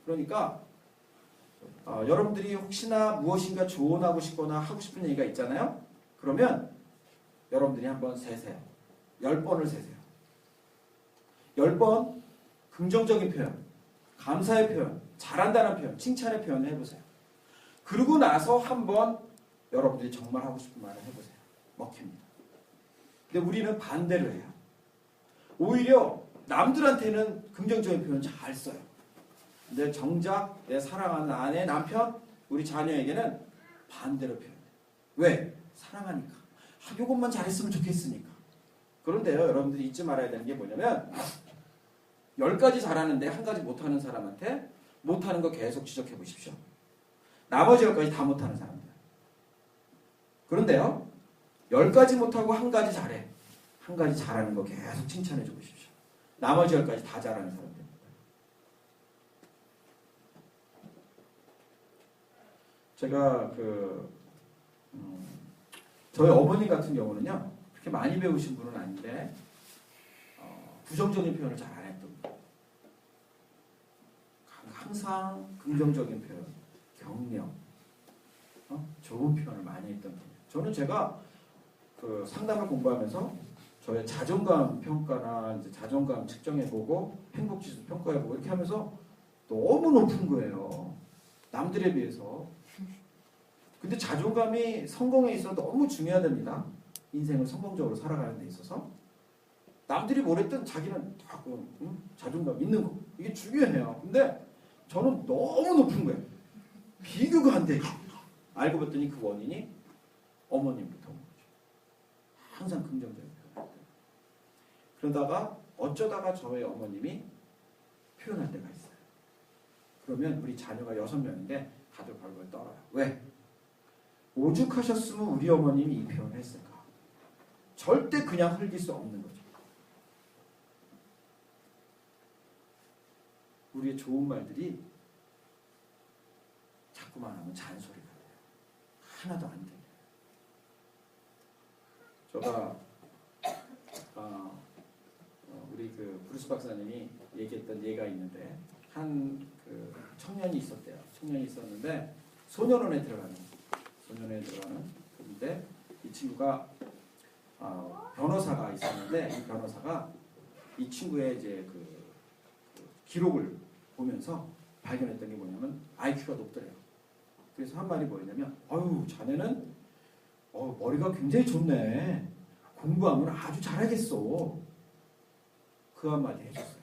그러니까 여러분들이 혹시나 무엇인가 조언하고 싶거나 하고 싶은 얘기가 있잖아요. 그러면 여러분들이 한번 세세요. 10번을 세세요. 10번 긍정적인 표현, 감사의 표현, 잘한다는 표현, 칭찬의 표현을 해보세요. 그러고 나서 한번 여러분들이 정말 하고 싶은 말을 해보세요. 먹힙니다. 근데 우리는 반대로 해요. 오히려 남들한테는 긍정적인 표현 잘 써요. 근데 정작 내 사랑하는 아내, 남편, 우리 자녀에게는 반대로 표현해요. 왜? 사랑하니까. 이것만 잘했으면 좋겠으니까. 그런데요, 여러분들이 잊지 말아야 되는 게 뭐냐면 10가지 잘하는데 한 가지 못하는 사람한테 못하는 거 계속 지적해 보십시오. 나머지 10가지 다 못하는 사람들. 그런데요, 10가지 못하고 한 가지 잘해. 한 가지 잘하는 거 계속 칭찬해 줘 보십시오. 나머지 10가지 다 잘하는 사람들. 제가 저희 어머니 같은 경우는요, 그렇게 많이 배우신 분은 아닌데 부정적인 표현을 잘 안 했던 분. 항상 긍정적인 표현, 격려, 좋은 표현을 많이 했던 분. 저는 제가 상담을 공부하면서 저의 자존감 평가나 이제 자존감 측정해보고 행복지수 평가해보고 이렇게 하면서 너무 높은 거예요. 남들에 비해서. 근데 자존감이 성공에 있어서 너무 중요하답니다. 인생을 성공적으로 살아가는 데 있어서. 남들이 뭐랬든 자기는 자존감 있는 거. 이게 중요해요. 근데 저는 너무 높은 거예요. 비교가 안 되게. 알고 봤더니 그 원인이 어머님부터 온 거죠. 항상 긍정적인 표현. 그러다가 어쩌다가 저의 어머님이 표현할 때가 있어요. 그러면 우리 자녀가 6명인데 다들 벌벌 떨어요. 왜? 오죽하셨으면 우리 어머님이 이 표현을 했을까? 절대 그냥 흘릴 수 없는 거죠. 우리의 좋은 말들이 자꾸만 하면 잔소리가 돼요. 하나도 안 돼요. 제가 우리 브루스 박사님이 얘기했던 예가 있는데 한 청년이 있었대요. 청년이 있었는데 소년원에 들어가는 근데 이 친구가 변호사가 있었는데 이 변호사가 이 친구의 이제 기록을 보면서 발견했던 게 뭐냐면 IQ가 높더래요. 그래서 한 말이 뭐였냐면 아유 자네는 머리가 굉장히 좋네. 공부하면 아주 잘하겠어. 그 한마디 해줬어요.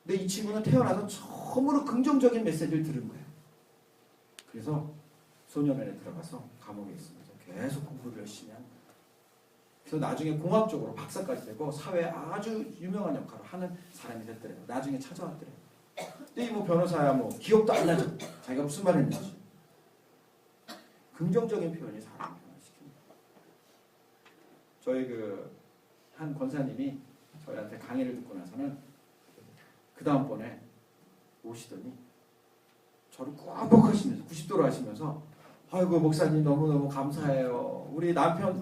근데 이 친구는 태어나서 처음으로 긍정적인 메시지를 들은 거예요. 그래서 소년원에 들어가서 감옥에 있으면서 계속 공부를 열심히 한 거예요. 그래서 나중에 공학적으로 박사까지 되고 사회에 아주 유명한 역할을 하는 사람이 됐더래요. 나중에 찾아왔더래요. 근데 이 변호사야 기억도 안 나죠. 자기가 무슨 말 했는지. 긍정적인 표현이 사람을 변화시킵니다. 저희 한 권사님이 저희한테 강의를 듣고 나서는 그 다음번에 오시더니 저를 꾹 하시면서 90도로 하시면서 아이고 목사님 너무너무 감사해요. 우리 남편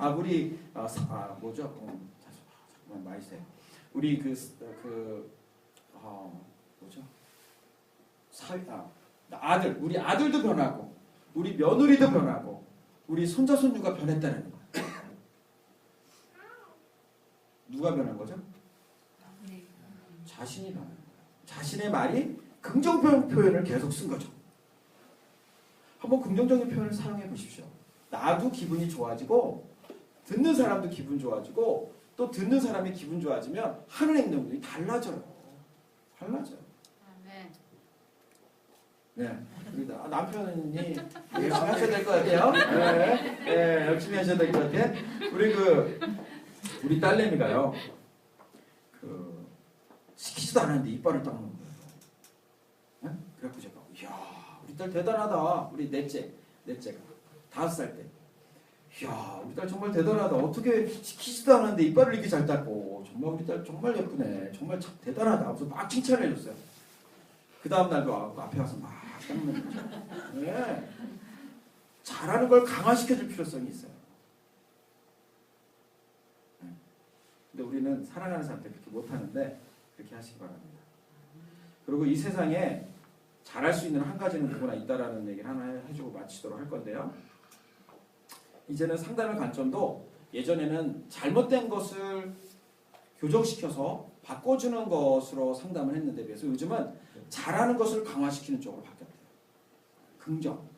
뭐죠? 잠깐만 마이세요. 우리 뭐죠? 아들, 우리 아들도 변하고 우리 며느리도 변하고 우리 손자 손주가 변했다는 거예요. 누가 변한 거죠? 자신이 변한 거예요. 자신의 말이 긍정 표현을 계속 쓴 거죠. 한번 긍정적인 표현을 사용해 보십시오. 나도 기분이 좋아지고 듣는 사람도 기분 좋아지고 또 듣는 사람이 기분 좋아지면 하는 행동들이 달라져요. 네. 우리 남편이 열심히 하셔야 될 것 같아요. 네, 열심히 하셔야 될 것 같아. 우리 딸내미가요. 시키지도 않았는데 이빨을 닦는 거예요. 네? 그래갖고 제가 이야 우리 딸 대단하다. 우리 넷째가 5살 때. 이야 우리 딸 정말 대단하다. 어떻게 시키지도 않았는데 이빨을 이렇게 잘 닦고 정말 우리 딸 정말 예쁘네. 정말 참 대단하다. 그래서 막 칭찬해 줬어요. 그 다음 날도 앞에 와서 막 때문에 그렇죠. 네. 잘하는 걸 강화시켜줄 필요성이 있어요. 네. 근데 우리는 사랑하는 사람한테 그렇게 못하는데 그렇게 하시기 바랍니다. 그리고 이 세상에 잘할 수 있는 한 가지는 누구나 있다라는 얘기를 하나 해주고 마치도록 할 건데요. 이제는 상담의 관점도 예전에는 잘못된 것을 교정시켜서 바꿔주는 것으로 상담을 했는데 비해서 요즘은 잘하는 것을 강화시키는 쪽으로 바뀌었대요. 긍정.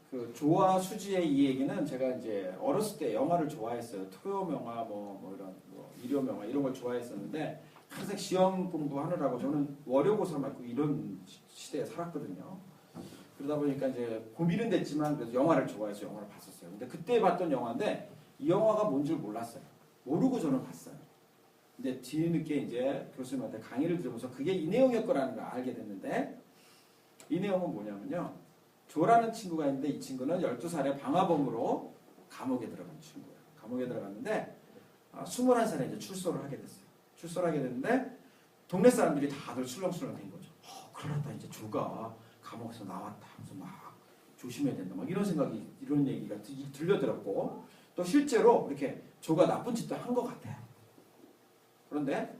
그 조와 수지의 이 얘기는 제가 이제 어렸을 때 영화를 좋아했어요. 토요 영화 뭐 이런 일요 영화 이런 걸 좋아했었는데 항상 시험 공부하느라고 저는 월요고사 맞고 이런 시대에 살았거든요. 그러다 보니까 이제 고민은 됐지만 그래도 영화를 좋아해서 영화를 봤었어요. 근데 그때 봤던 영화인데 이 영화가 뭔 줄 몰랐어요. 모르고 저는 봤어요. 근데 뒤늦게 이제 교수님한테 강의를 들으면서 그게 이 내용이었 거라는 걸 알게 됐는데 이 내용은 뭐냐면요. 조라는 친구가 있는데 이 친구는 12살에 방화범으로 감옥에 들어간 친구예요. 감옥에 들어갔는데 21살에 이제 출소를 하게 됐어요. 출소를 하게 됐는데 동네 사람들이 다들 술렁술렁 된 거죠. 큰일 났다. 이제 조가 감옥에서 나왔다 하면서 막 조심해야 된다. 막 이런 생각이 이런 얘기가 들려들었고 또 실제로 이렇게 조가 나쁜 짓도 한 것 같아요. 그런데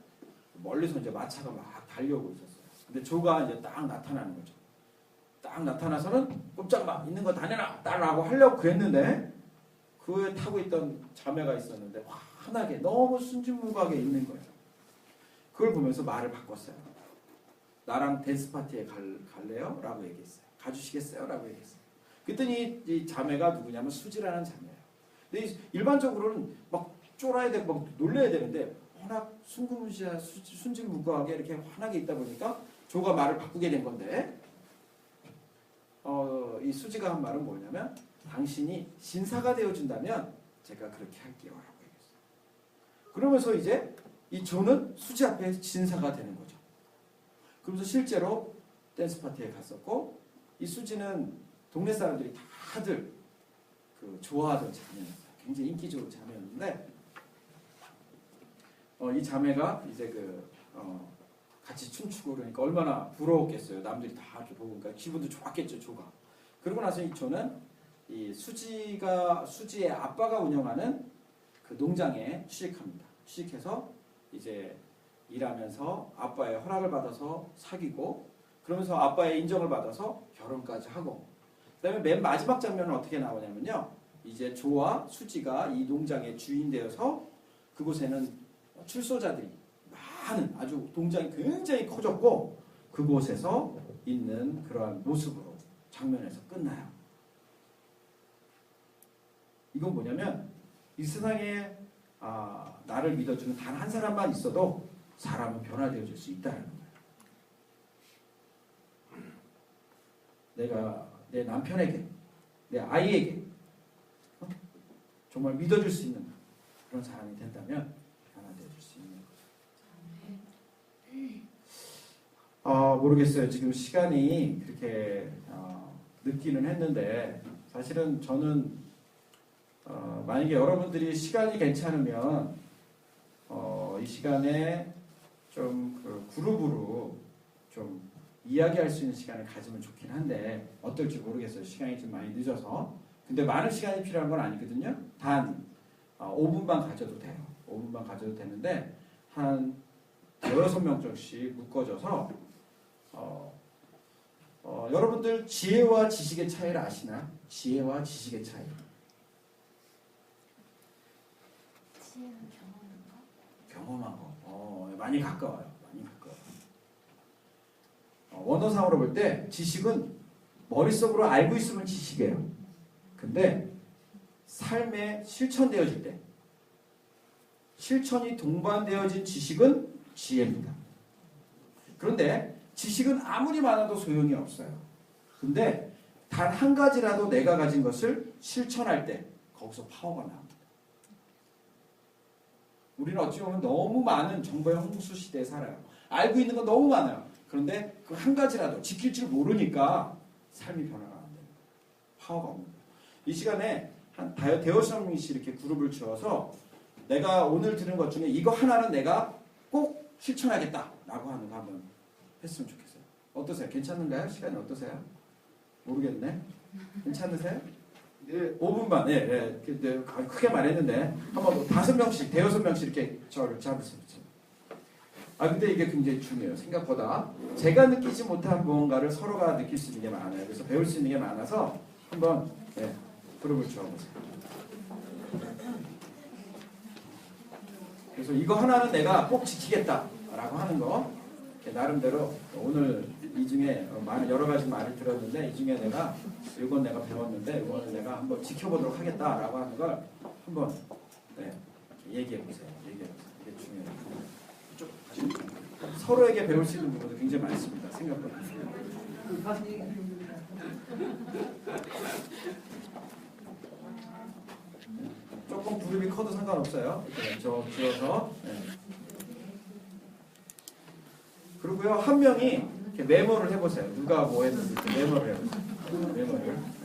멀리서 이제 마차가 막 달려오고 있었어요. 근데 조가 이제 딱 나타나는 거죠. 딱 나타나서는 꼼짝 마 있는 거 다 내놔 따라고 하려고 그랬는데 그에 타고 있던 자매가 있었는데 환하게 너무 순진무구하게 있는 거예요. 그걸 보면서 말을 바꿨어요. 나랑 댄스 파티에 갈래요? 라고 얘기했어요. 가주시겠어요? 라고 얘기했어요. 그랬더니 이 자매가 누구냐면 수지라는 자매예요. 근데 일반적으로는 막 쫄아야 되고 막 놀려야 되는데 워낙 순진무구하게 이렇게 환하게 있다 보니까 조가 말을 바꾸게 된 건데 이 수지가 한 말은 뭐냐면 당신이 신사가 되어준다면 제가 그렇게 할게요 라고 얘기했어요. 그러면서 이제 이 조는 수지 앞에 신사가 되는 거죠. 그러면서 실제로 댄스 파티에 갔었고 이 수지는 동네 사람들이 다들 그 좋아하던 자매였어요. 굉장히 인기 좋은 자매였는데 이 자매가 이제 같이 춤추고 그러니까 얼마나 부러웠겠어요. 남들이 다 이렇게 보고 그러니까 기분도 좋았겠죠, 조가. 그러고 나서 이 조는 이 수지의 아빠가 운영하는 그 농장에 취직합니다. 취직해서 이제 일하면서 아빠의 허락을 받아서 사귀고 그러면서 아빠의 인정을 받아서 결혼까지 하고 그다음에 맨 마지막 장면은 어떻게 나오냐면요. 이제 조와 수지가 이 농장의 주인 되어서 그곳에는 출소자들이 많은 아주 농장이 굉장히 커졌고 그곳에서 있는 그러한 모습으로 장면에서 끝나요. 이건 뭐냐면 이 세상에 나를 믿어주는 단 한 사람만 있어도 사람은 변화되어질 수 있다는 거예요. 내가 내 남편에게 내 아이에게 정말 믿어줄 수 있는 그런 사람이 된다면 변화되어질 수 있는 거죠. 모르겠어요. 지금 시간이 그렇게 늦기는 했는데 사실은 저는 만약에 여러분들이 시간이 괜찮으면 이 시간에 좀 그 그룹으로 좀 이야기할 수 있는 시간을 가지면 좋긴 한데 어떨지 모르겠어요. 시간이 좀 많이 늦어서. 근데 많은 시간이 필요한 건 아니거든요. 단 5분만 가져도 돼요. 5분만 가져도 되는데 한 6명 정도씩 묶어져서 여러분들 지혜와 지식의 차이를 아시나? 지혜와 지식의 차이. 지혜는 경험인가? 경험한 거. 많이 가까워요. 많이 가까워요. 원어상으로 볼 때 지식은 머릿속으로 알고 있으면 지식이에요. 근데 삶에 실천되어질 때 실천이 동반되어진 지식은 지혜입니다. 그런데 지식은 아무리 많아도 소용이 없어요. 근데 단 한 가지라도 내가 가진 것을 실천할 때 거기서 파워가 나옵니다. 우리는 어찌 보면 너무 많은 정보의 홍수 시대에 살아요. 알고 있는 건 너무 많아요. 그런데 그 한 가지라도 지킬 줄 모르니까 삶이 변화가 안 됩니다. 파워가 없는 거예요. 이 시간에 한 대여섯 명씩 이렇게 그룹을 지어서 내가 오늘 들은 것 중에 이거 하나는 내가 꼭 실천하겠다라고 하는 거 한번 했으면 좋겠어요. 어떠세요? 괜찮은가요? 시간이 어떠세요? 모르겠네. 괜찮으세요? 네, 5분만. 예, 예. 크게 말했는데 한번 5명씩, 대여섯 명씩 이렇게 저를 잡으세요. 근데 이게 굉장히 중요해요. 생각보다 제가 느끼지 못한 무언가를 서로가 느낄 수 있는 게 많아요. 그래서 배울 수 있는 게 많아서 한번 그룹을 주어보세요. 그래서 이거 하나는 내가 꼭 지키겠다라고 하는 거 나름대로 오늘 이 중에 여러 가지 말을 들었는데 이 중에 내가 이건 내가 배웠는데 이거는 내가 한번 지켜보도록 하겠다라고 하는 걸 한번 얘기해 보세요. 이게 중요해요. 서로에게 배울 수 있는 부분도 굉장히 많습니다. 생각보다. 조금 그룹이 커도 상관없어요. 이렇게 지어서. 그리고요 한 명이 이렇게 메모를 해보세요. 누가 뭐 했는지 메모를 해보세요. 메모를.